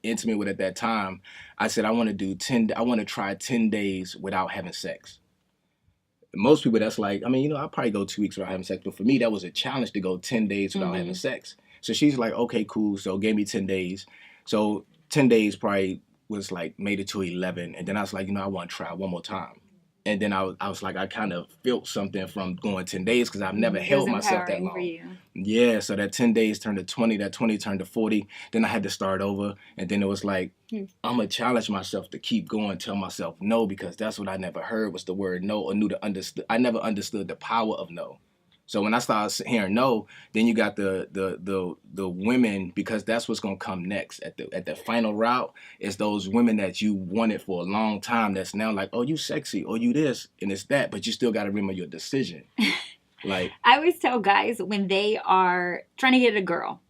intimate with at that time, I said I want to try 10 days without having sex. Most people, that's like, I mean, I'll probably go 2 weeks without having sex, but for me, that was a challenge to go 10 days without having sex. So she's like, okay, cool. So gave me 10 days. So 10 days probably was like made it to 11. And then I was like, I want to try one more time. And then I was like, I kind of felt something from going 10 days because I've never held myself that long. For you. Yeah, so that 10 days turned to 20, that 20 turned to 40. Then I had to start over. And then it was like, I'm going to challenge myself to keep going, tell myself no, because that's what I never heard was the word no or I never understood the power of no. So when I started hearing no, then you got the women, because that's what's gonna come next at the final route is those women that you wanted for a long time. That's now like, oh, you sexy, or you this, and it's that, but you still got to remember your decision. Like I always tell guys when they are trying to get a girl,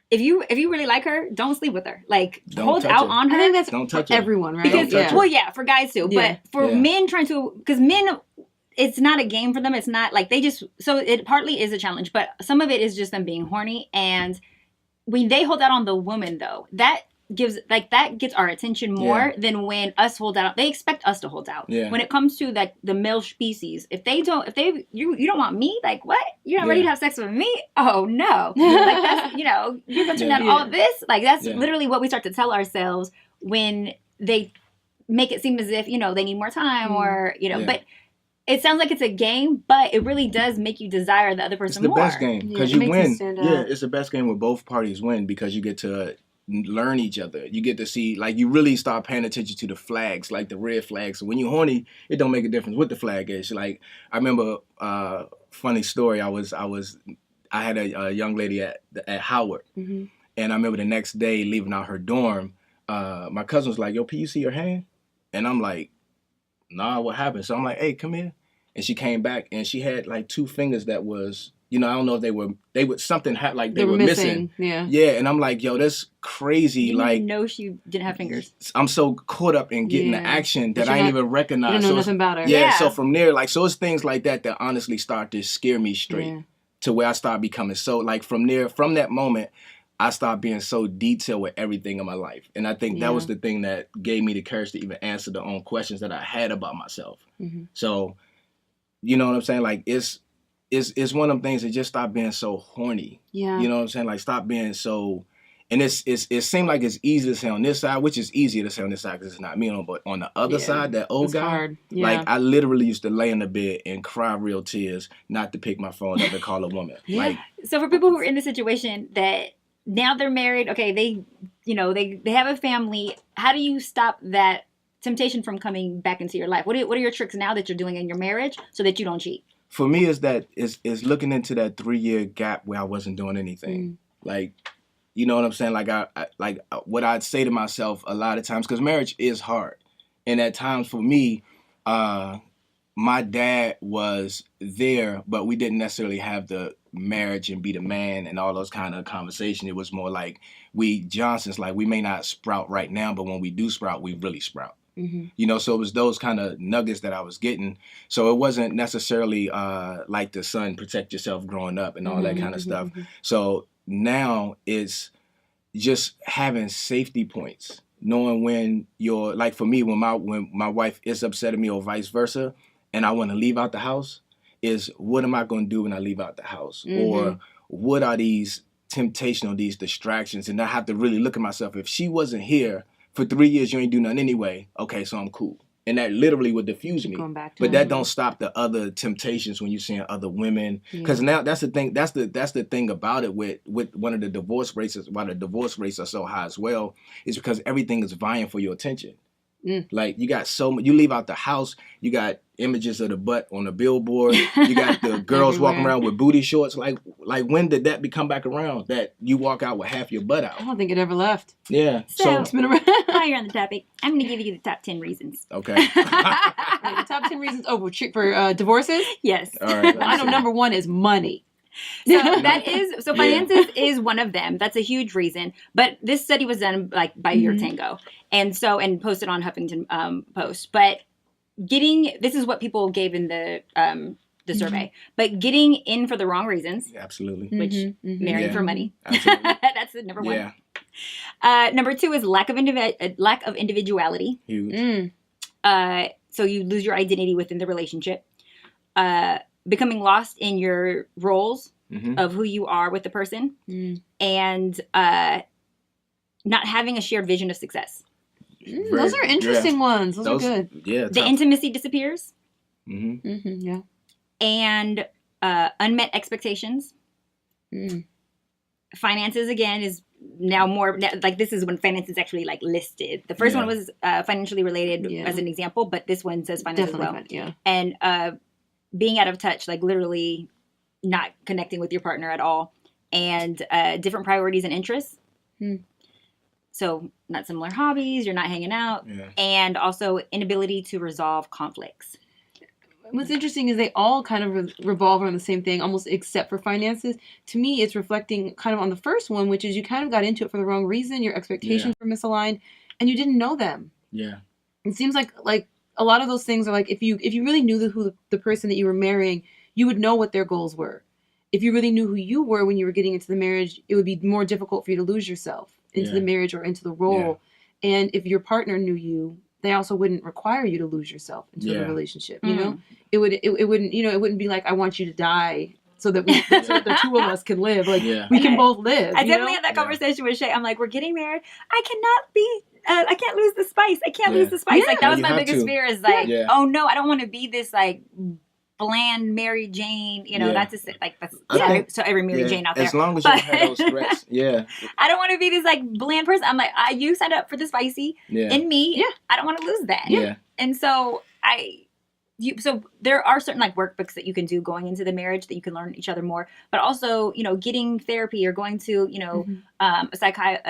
if you really like her, don't sleep with her. Like hold out on her. I think that's don't touch everyone, right? Because for guys too, but for men trying to, because men. It's not a game for them. It's not like so it partly is a challenge, but some of it is just them being horny. And when they hold out on the woman though, that gets our attention more than when us hold out. They expect us to hold out. Yeah. When it comes to like the male species, you don't want me, like what? You're not ready to have sex with me? Oh no. Like that's, you're going to turn down all of this. Like that's literally what we start to tell ourselves when they make it seem as if, they need more time or, but it sounds like it's a game, but it really does make you desire the other person more. It's the best game because you win. Yeah, it's the best game where both parties win because you get to learn each other. You get to see, like, you really start paying attention to the flags, like the red flags. So when you're horny, it don't make a difference what the flag is. Like, I remember funny story. I had a young lady at Howard, and I remember the next day leaving out her dorm. My cousin was like, "Yo, P, you see your hand?" And I'm like, "Nah, what happened?" So I'm like, "Hey, come here." And she came back and she had like 2 fingers that was, I don't know if they would something had like they were missing. Yeah. Yeah. And I'm like, yo, that's crazy. You didn't even know she didn't have fingers. I'm so caught up in getting the action that I didn't even recognize. You don't know nothing about her. Yeah. So from there, like, so it's things like that honestly start to scare me straight to where I start becoming so like from that moment, I started being so detailed with everything in my life. And I think that was the thing that gave me the courage to even answer the own questions that I had about myself. So, you know what I'm saying? Like, it's one of them things that just stop being so horny. Yeah. You know what I'm saying? Like, stop being so... And it seemed like it's easy to say on this side, which is easier to say on this side because it's not me. But on the other side, that old guy, hard. Like, I literally used to lay in the bed and cry real tears not to pick my phone up and call a woman. Like, so for people who are in the situation that now they're married, okay, they have a family, how do you stop that temptation from coming back into your life? What are your tricks now that you're doing in your marriage so that you don't cheat? For me, is looking into that 3-year gap where I wasn't doing anything. Like, you know what I'm saying? Like, I what I'd say to myself a lot of times, because marriage is hard. And at times for me, my dad was there, but we didn't necessarily have the marriage and be the man and all those kind of conversations. It was more like we Johnsons, like, we may not sprout right now, but when we do sprout, we really sprout. So it was those kind of nuggets that I was getting. So it wasn't necessarily like the son, protect yourself growing up and all that kind of stuff. So now it's just having safety points, knowing when you're, like, for me, when my wife is upset at me or vice versa, and I want to leave out the house, is what am I going to do when I leave out the house? Or what are these temptation or these distractions? And I have to really look at myself. If she wasn't here for 3 years, you ain't do nothing anyway. Okay, so I'm cool. And that literally would diffuse me. But that don't stop the other temptations when you're seeing other women. Because now that's the thing. That's the thing about it with one of the divorce rates. Why the divorce rates are so high as well is because everything is vying for your attention. Like, you got so much. You leave out the house, you got images of the butt on the billboard. You got the girls walking around with booty shorts. Like when did that become back around? That you walk out with half your butt out? I don't think it ever left. Yeah. So it's been around. While you're on the topic, I'm going to give you the top 10 reasons. Okay. The top 10 reasons for divorces? Yes. All right. I know number 1 is money. So finances is one of them. That's a huge reason. But this study was done like by Your Tango, and posted on Huffington Post. But this is what people gave in the survey, but getting in for the wrong reasons. Absolutely. Which marrying for money. Absolutely. That's the number one. Number 2 is lack of individuality. Huge. So you lose your identity within the relationship. Becoming lost in your roles of who you are with the person, and not having a shared vision of success. Those are interesting ones. Those are good. Yeah. The intimacy disappears. Yeah. And unmet expectations. Finances, again, is now more like, this is when finance is actually like listed. The first one was financially related as an example, but this one says finance Definitely as well. And being out of touch, like literally not connecting with your partner at all, and different priorities and interests. So not similar hobbies, you're not hanging out, and also inability to resolve conflicts. What's interesting is they all kind of revolve around the same thing, almost except for finances. To me, it's reflecting kind of on the first one, which is you kind of got into it for the wrong reason. Your expectations were misaligned, and you didn't know them. Yeah. It seems like a lot of those things are like, if you really knew who the person that you were marrying, you would know what their goals were. If you really knew who you were when you were getting into the marriage, it would be more difficult for you to lose yourself into the marriage or into the role. And if your partner knew you, they also wouldn't require you to lose yourself into the relationship. You know, it wouldn't, you know, it wouldn't be like, I want you to die so that the two of us can live. Like we can both live. I definitely had that conversation with Shay. I'm like, we're getting married. I can't lose the spice. I can't lose the spice. Like that was my biggest fear, is like, oh no, I don't want to be this like bland Mary Jane, you know, not to say like that's so every Mary Jane out there. As long as you have those threats, I don't want to be this like bland person. I'm like, you signed up for the spicy in me. Yeah. I don't want to lose that. Yeah. And so so there are certain like workbooks that you can do going into the marriage that you can learn each other more, but also, you know, getting therapy or going to, you know, a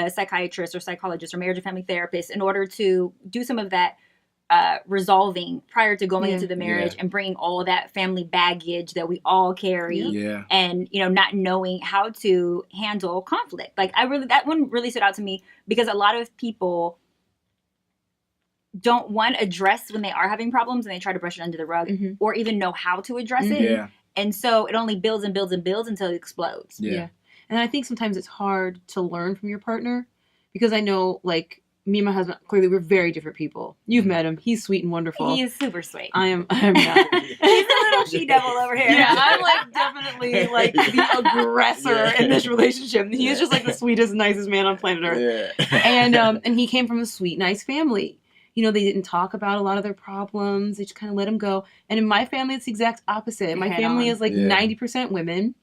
psychiatrist or psychologist or marriage and family therapist in order to do some of that resolving prior to going into the marriage and bringing all of that family baggage that we all carry and, you know, not knowing how to handle conflict. Like that one really stood out to me because a lot of people don't address when they are having problems, and they try to brush it under the rug or even know how to address it. Yeah. And so it only builds and builds and builds until it explodes. Yeah. And I think sometimes it's hard to learn from your partner, because I know, like, me and my husband, clearly we're very different people. You've met him. He's sweet and wonderful. He is super sweet. I'm not. He's a little she-devil over here. Yeah, I'm like definitely like the aggressor in this relationship. He is just like the sweetest, nicest man on planet Earth. Yeah. And he came from a sweet, nice family. You know, they didn't talk about a lot of their problems. They just kind of let him go. And in my family, it's the exact opposite. My family is like 90% women.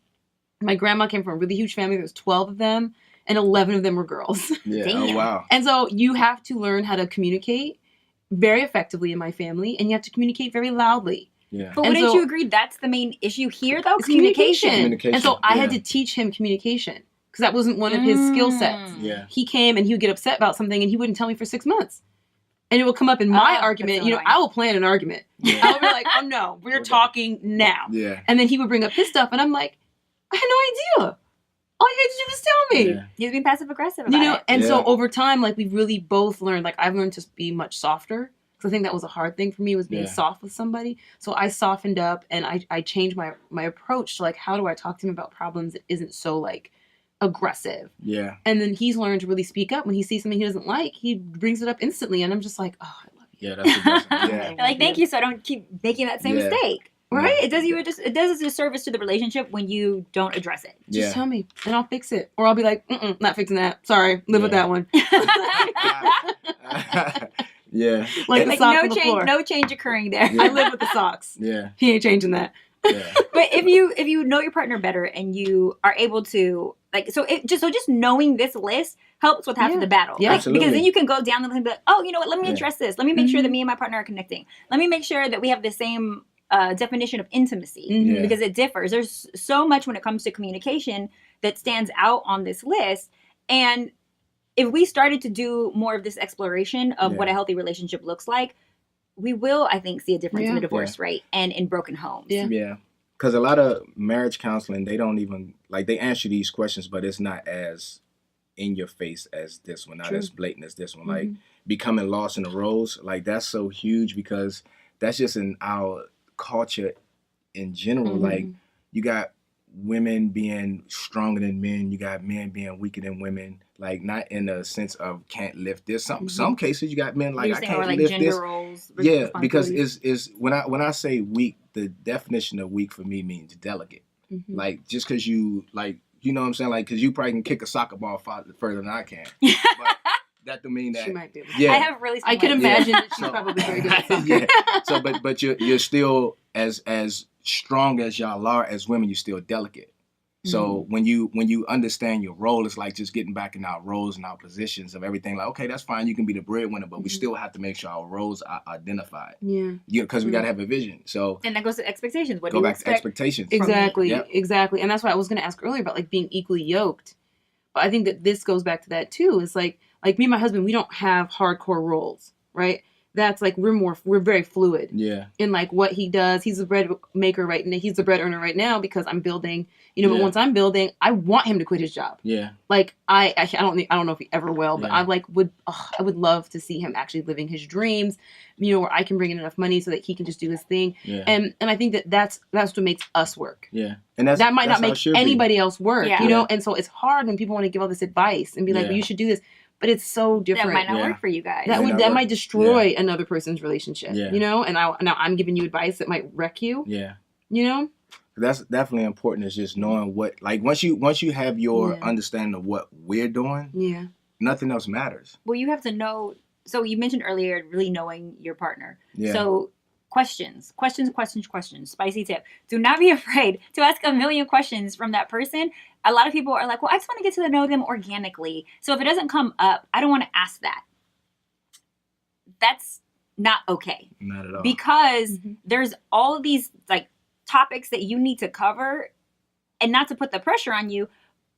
My grandma came from a really huge family. There was 12 of them, and 11 of them were girls. Yeah. Oh, wow. And so you have to learn how to communicate very effectively in my family, and you have to communicate very loudly. Yeah. But wouldn't you agree that's the main issue here, though? Communication. And so I had to teach him communication, because that wasn't one of his skill sets. Yeah. He came and he would get upset about something, and he wouldn't tell me for 6 months. And it will come up in my argument. You know, I will plan an argument. Yeah. I will be like, oh no, we're talking now. Yeah. And then he would bring up his stuff, and I'm like, I had no idea. All you had to do was tell me. Yeah. He was being passive aggressive about it. And so over time, like, we've really both learned, like, I've learned to be much softer. Because I think that was a hard thing for me, was being soft with somebody. So I softened up, and I changed my approach to, like, how do I talk to him about problems that isn't so, like, aggressive. Yeah. And then he's learned to really speak up when he sees something he doesn't like. He brings it up instantly, and I'm just like, oh, I love you. Yeah, that's awesome. Yeah. Like, thank you, so I don't keep making that same mistake. Right? It does a disservice to the relationship when you don't address it. Just tell me, and I'll fix it. Or I'll be like, not fixing that. Sorry, live with that one. Yeah. Like the socks on the floor. No change occurring there. I live with the socks. Yeah. He ain't changing that. Yeah. But if you know your partner better, and you are able to, like, just knowing this list helps with half of the battle. Yeah, like, absolutely. because then you can go down the list and be like, oh, you know what, let me address this. Let me make sure that me and my partner are connecting. Let me make sure that we have the same definition of intimacy, because it differs. There's so much when it comes to communication that stands out on this list. And if we started to do more of this exploration of what a healthy relationship looks like, we will, I think, see a difference in the divorce rate and in broken homes. Yeah. Because a lot of marriage counseling, they don't even, like, they answer these questions, but it's not as in your face as this one, not as blatant as this one. Like, becoming lost in the roles, like, that's so huge, because that's just in our culture in general. Mhm. Like, you got women being stronger than men, you got men being weaker than women. Like, not in a sense of can't lift this. Some cases you got men like, You're I saying can't more like lift gender this. roles. Yeah, because responsibilities. is when I say weak, the definition of weak for me means delicate. Like, just because you, like, you know what I'm saying? Like, because you probably can kick a soccer ball further than I can. But that don't mean that. She might be able to. Yeah. I have really. I could imagine that she's So- probably very good at soccer. Yeah. So, but you're still as strong as y'all are as women. You're still delicate. So when you understand your role, it's like just getting back in our roles and our positions of everything. Like, okay, that's fine. You can be the breadwinner, but we still have to make sure our roles are identified. Yeah, because we gotta have a vision. So and that goes to expectations. What go do you back to expect? expectations. Exactly, Yep. exactly. And that's why I was going to ask earlier about like being equally yoked. But I think that this goes back to that too. It's like me and my husband, we don't have hardcore roles, right? That's like we're very fluid. Yeah. In like what he does. He's the bread maker right now. He's the bread earner right now because I'm building. But once I'm building, I want him to quit his job. Yeah. Like I don't know if he ever will, but I would love to see him actually living his dreams. Where I can bring in enough money so that he can just do his thing. Yeah. And I think that's what makes us work. Yeah. And that might not make anybody else work. Yeah. And so it's hard when people want to give all this advice and be like, well, you should do this. But it's so different. That might not work for you guys. That might destroy another person's relationship. Yeah. And now I'm giving you advice that might wreck you. Yeah. That's definitely important. Is just knowing what, like, once you have your understanding of what we're doing, nothing else matters. Well, you have to know. So you mentioned earlier, really knowing your partner. Yeah. So questions. Spicy tip. Do not be afraid to ask a million questions from that person. A lot of people are like, well, I just want to get to know them organically. So if it doesn't come up, I don't want to ask that. That's not okay. Not at all. Because there's all of these like topics that you need to cover, and not to put the pressure on you,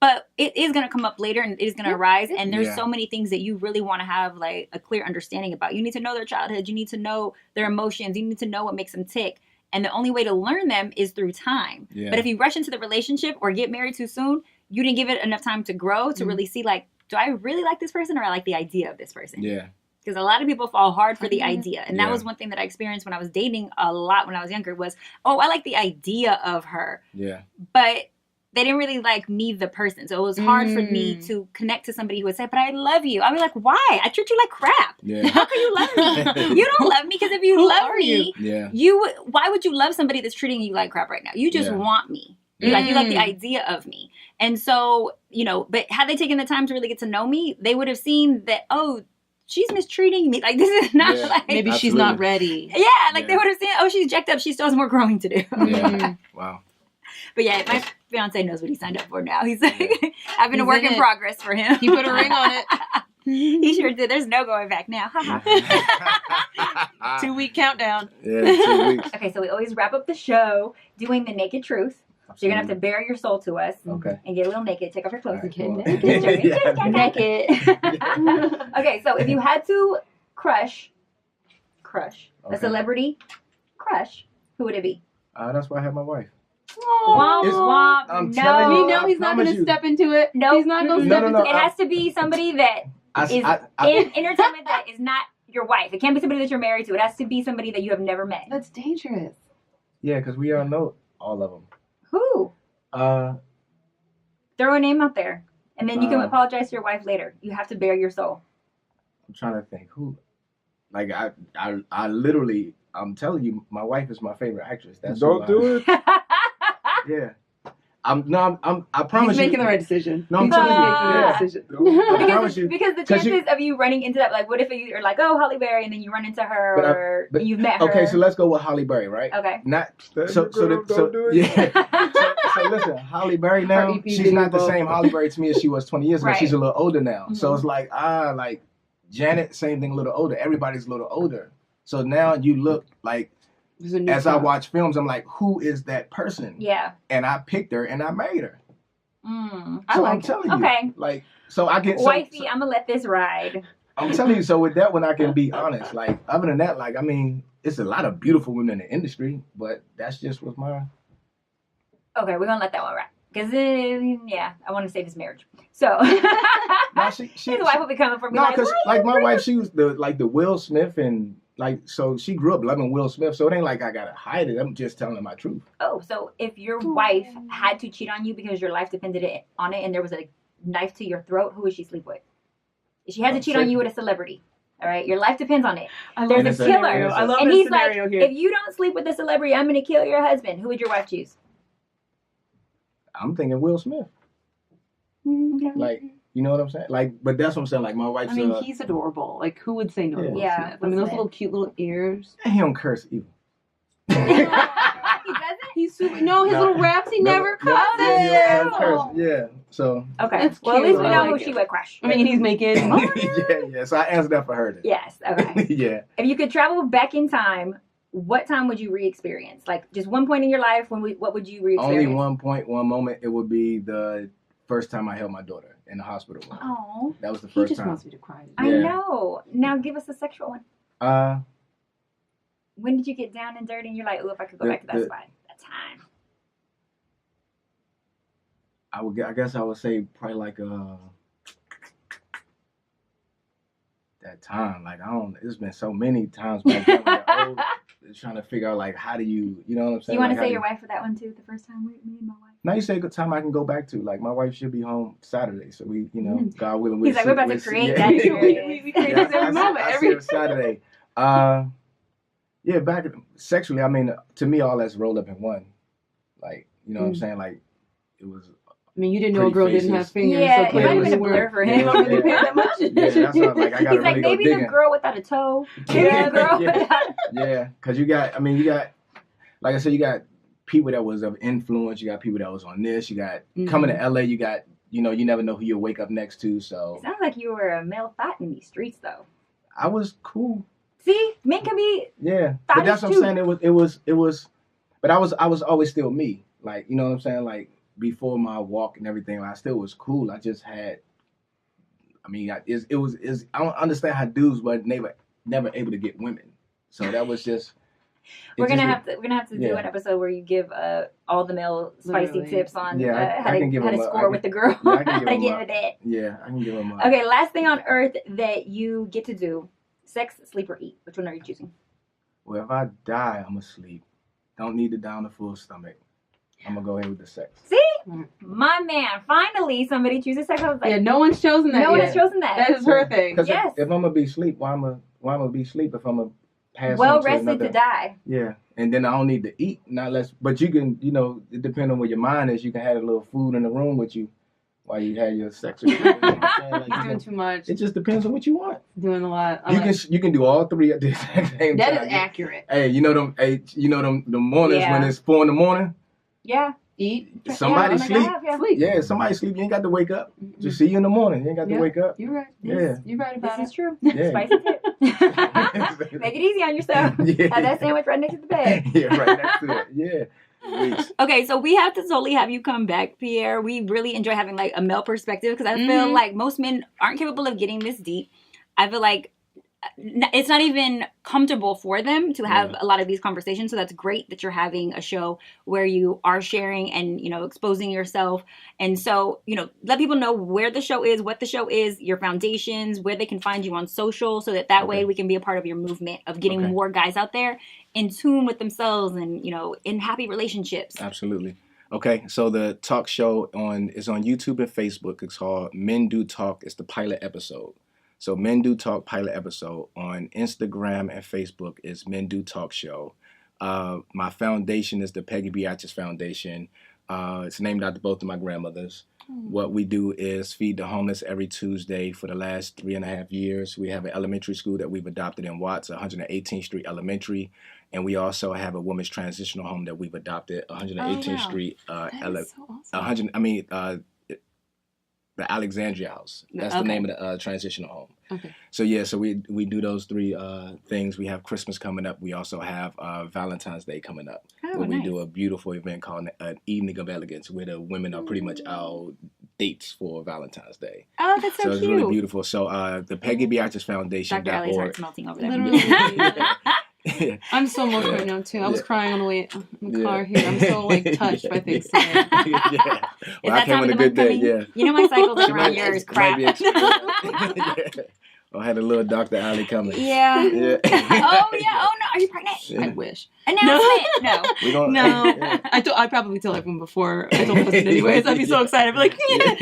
but it is going to come up later and it is going to arise. And there's so many things that you really want to have like a clear understanding about. You need to know their childhood. You need to know their emotions. You need to know what makes them tick. And the only way to learn them is through time. Yeah. But if you rush into the relationship or get married too soon, you didn't give it enough time to grow to really see like, do I really like this person or I like the idea of this person? Yeah. Because a lot of people fall hard for the idea. And that was one thing that I experienced when I was dating a lot when I was younger was, oh, I like the idea of her. Yeah. But they didn't really like me, the person. So it was hard for me to connect to somebody who would say, but I love you. I'd be like, why? I treat you like crap. Yeah. How can you love me? You don't love me because if you love me, why would you love somebody that's treating you like crap right now? You just want me. You like the idea of me. And so, but had they taken the time to really get to know me, they would have seen that, oh, she's mistreating me. Like, this is not like... Maybe she's not ready. Yeah, like they would have seen, oh, she's jacked up. She still has more growing to do. Yeah. Wow. But yeah, my fiance knows what he signed up for now. He's like, having a work in progress for him. He put a ring on it. He sure did. There's no going back now. 2-week countdown. Yeah, 2 weeks. Okay, so we always wrap up the show doing the naked truth. So you're going to have to bare your soul to us. Okay. And get a little naked. Take off your clothes. Okay. Naked. Okay, so if you had to crush a celebrity crush, who would it be? That's why I have my wife. Womp, I'm no. telling you, We know he's not going to step into it. No, he's not going to step into it. It has to be somebody that is in entertainment that is not your wife. It can't be somebody that you're married to. It has to be somebody that you have never met. That's dangerous. Yeah, because we all know all of them. Who? Throw a name out there, and then you can apologize to your wife later. You have to bare your soul. I'm trying to think who. Like I literally, I'm telling you, my wife is my favorite actress. That's Don't do it. Yeah. I promise He's making the right decision. No, I'm telling you. Yeah. Decision. I promise you. Because the chances of you running into that, like, what if you're like, oh, Halle Berry, and then you run into her, or you've met her. Okay, so let's go with Halle Berry, right? Okay. Not don't do it. Yeah. so listen, Halle Berry now, she's not the same Halle Berry to me as she was 20 years ago. Right. She's a little older now. Mm-hmm. So it's like, like Janet, same thing, a little older. Everybody's a little older. So now you look like, as I watch films, I'm like, who is that person? Yeah. And I picked her and I married her. So I'm telling you. Okay. Like, so I get... Wifey, I'm going to let this ride. I'm telling you, so with that one, I can be honest. Like, other than that, like, I mean, it's a lot of beautiful women in the industry, but that's just what's my... Okay, we're going to let that one ride. Because, I want to save his marriage. So, his wife will be coming for me. No, because, like, my wife, she was the Will Smith and like, so she grew up loving Will Smith, so it ain't like I gotta hide it. I'm just telling her my truth. Oh, so if your wife had to cheat on you because your life depended on it and there was a knife to your throat, who would she sleep with? If she had to cheat on you with a celebrity, all right, your life depends on it. There's a killer. I love and this he's like, scenario here. if you don't sleep with the celebrity, I'm going to kill your husband. Who would your wife choose? I'm thinking Will Smith. Like, you know what I'm saying? Like, but that's what I'm saying. Like, my wife's. I mean, he's adorable. Like, who would say no to Will Yeah, Smith? I mean, those little cute little ears. And he don't curse either. He doesn't? He's super. No, his little raps, he never cusses. He don't curse. Yeah. So. Okay. That's well, at cute. least we I know like who she it. would crush. I mean, he's making. yeah. So I answered that for her. Then. Yes. Okay. Yeah. If you could travel back in time, what time would you re-experience? Like, just one point in your life, what would you re-experience? Only one point, one moment. It would be the first time I held my daughter in the hospital. Oh. That was the He first just time. wants me to cry. I Yeah. know. Now give us a sexual one. Uh, When did you get down and dirty and you're like, oh, if I could go back to that spot, that time? I guess I would say probably like that time. Like, it's been so many times back then when you're old, trying to figure out like how do you know what I'm saying? You want like, to say your wife for that one too? The first time me and my wife. Now you say a good time I can go back to. Like, my wife should be home Saturday, so we, God willing, He's like, we're about to create that experience. We create this every moment. I see her Saturday. Yeah, back sexually, I mean, to me, all that's rolled up in one. Like, you know what I'm saying? Like, it was. I mean, you didn't know a girl didn't have fingers. Yeah, so it might have been a clearly blur for he him. don't really pay that much Yeah, attention. that's what, like, I gotta He's like, really go maybe the digging. girl without a toe. Maybe the girl without. Yeah, because you got, like I said, you got people that was of influence. You got people that was on this. You got coming to LA. You got, you never know who you'll wake up next to. So It sounds like you were a male thought in these streets, though. I was cool. See, men can be. Yeah, but that's what I'm saying. It was, but I was always still me. Like, you know what I'm saying? Like, before my walk and everything, I still was cool. I just had, it was I don't understand how dudes were never able to get women. So that was just. We're gonna have to do an episode where you give all the male spicy tips on how to score with the girl. Yeah, I can give how to get into that. Yeah, I can give them. Okay, last thing on earth that you get to do: sex, sleep, or eat. Which one are you choosing? Well, if I die, I'm asleep. Don't need to die on a full stomach. I'm gonna go ahead with the sex. See, my man. Finally, somebody chooses sex. I was like, yeah, no one's chosen that. No one has chosen that. That is her thing. Because Yes. if I'm gonna be asleep, why am I be asleep if I'm gonna pass? Well on to rested another, to die. Yeah, and then I don't need to eat. Not less, but you can, it depends on where your mind is. You can have a little food in the room with you while you have your sex. With you know what I'm saying? Like, He's doing too much. It just depends on what you want. Doing a lot. You can do all three at the same time. That is accurate. Hey, the mornings when it's 4 a.m. Yeah. Eat. Somebody sleep. Sleep. Yeah, somebody sleep. You ain't got to wake up. Just see you in the morning. You ain't got to wake up. You're right. Yeah. You're right about This is true. Yeah. Spicy tip. Make it easy on yourself. Yeah. Have that sandwich right next to the bed. Yeah, right next to it. Yeah. Okay, so we have to totally have you come back, Pierre. We really enjoy having like a male perspective because I feel like most men aren't capable of getting this deep. I feel like it's not even comfortable for them to have a lot of these conversations. So that's great that you're having a show where you are sharing and, exposing yourself. And so, let people know where the show is, what the show is, your foundations, where they can find you on social so that way we can be a part of your movement of getting more guys out there in tune with themselves and, in happy relationships. Absolutely. Okay, so the talk show is on YouTube and Facebook. It's called Men Do Talk. It's the pilot episode. So Men Do Talk pilot episode. On Instagram and Facebook is Men Do Talk Show. My foundation is the Peggy Beatrice Foundation. It's named after both of my grandmothers. What we do is feed the homeless every Tuesday for the last 3.5 years. We have an elementary school that we've adopted in Watts, 118th Street Elementary. And we also have a women's transitional home that we've adopted, 118th Street. That is so awesome. The Alexandria House. That's the name of the transitional home. Okay. So we do those three things. We have Christmas coming up. We also have Valentine's Day coming up. Where we do a beautiful event called an Evening of Elegance, where the women are pretty much our dates for Valentine's Day. Oh, that's so So cute. it's really beautiful. So the Peggy Beatrice Foundation. Dr. Ellie's heart's melting over there. Literally. I'm so emotional right now too. I was crying on the way in the car here. I'm so touched by things today. Yeah. Well, I came on a good day. Yeah. My cycle's like around yours. Crap. Yeah. Or had a little Dr. Ali coming. Yeah. Yeah. Oh yeah. Oh no. Are you pregnant? Yeah. I wish. Announcement. No. We don't, No. yeah. I'd probably tell everyone before I told President anyways. I'd be so excited. I'd be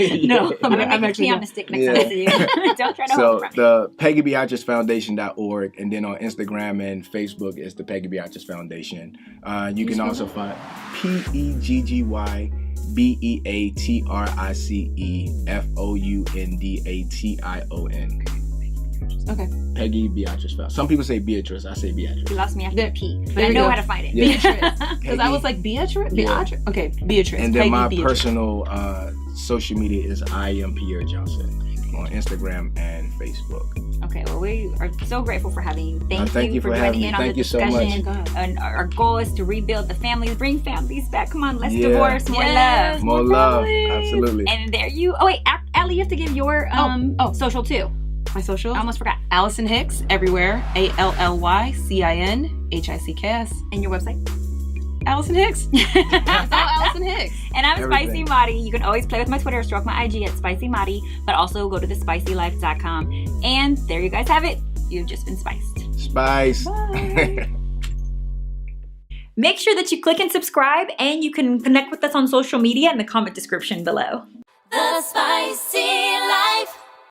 like, no, I'm actually on not. the stick next time I see you. Don't try to hold So it from me. the PeggyBeatriceFoundation.org, and then on Instagram and Facebook is the Peggy Beatrice Foundation. You can also find PeggyBeatriceFoundation. Okay. Peggy Beatrice Foundation. Some people say Beatrice. I say Beatrice. You lost me after There- P, but there I we know go. how to find it. Yeah. Beatrice. Because I was like, Beatrice? Yeah. Beatrice. Okay, Beatrice. And then Peggy my Beatrice. personal social media is I am Pierre Johnson on Instagram and Facebook. Okay, well, we are so grateful for having you. Thank you for for having joining me. in on Thank the you so much. discussion. Oh my God. And our goal is to rebuild the families, bring families back. Come on, less Yeah. divorce, more Yes. love. More love. Absolutely. And there you. Oh wait, Allie, you have to give your social too. My social? I almost forgot. Allison Hicks, everywhere. ALLYCINHICKS. And your website. Allison Hicks. It's all Allison Hicks. And I'm Everything. Spicy Madi. You can always play with my Twitter, stroke my IG at Spicy Madi, but also go to thespicylife.com. And there you guys have it. You've just been spiced. Spice. Bye. Make sure that you click and subscribe, and you can connect with us on social media in the comment description below. The Spicy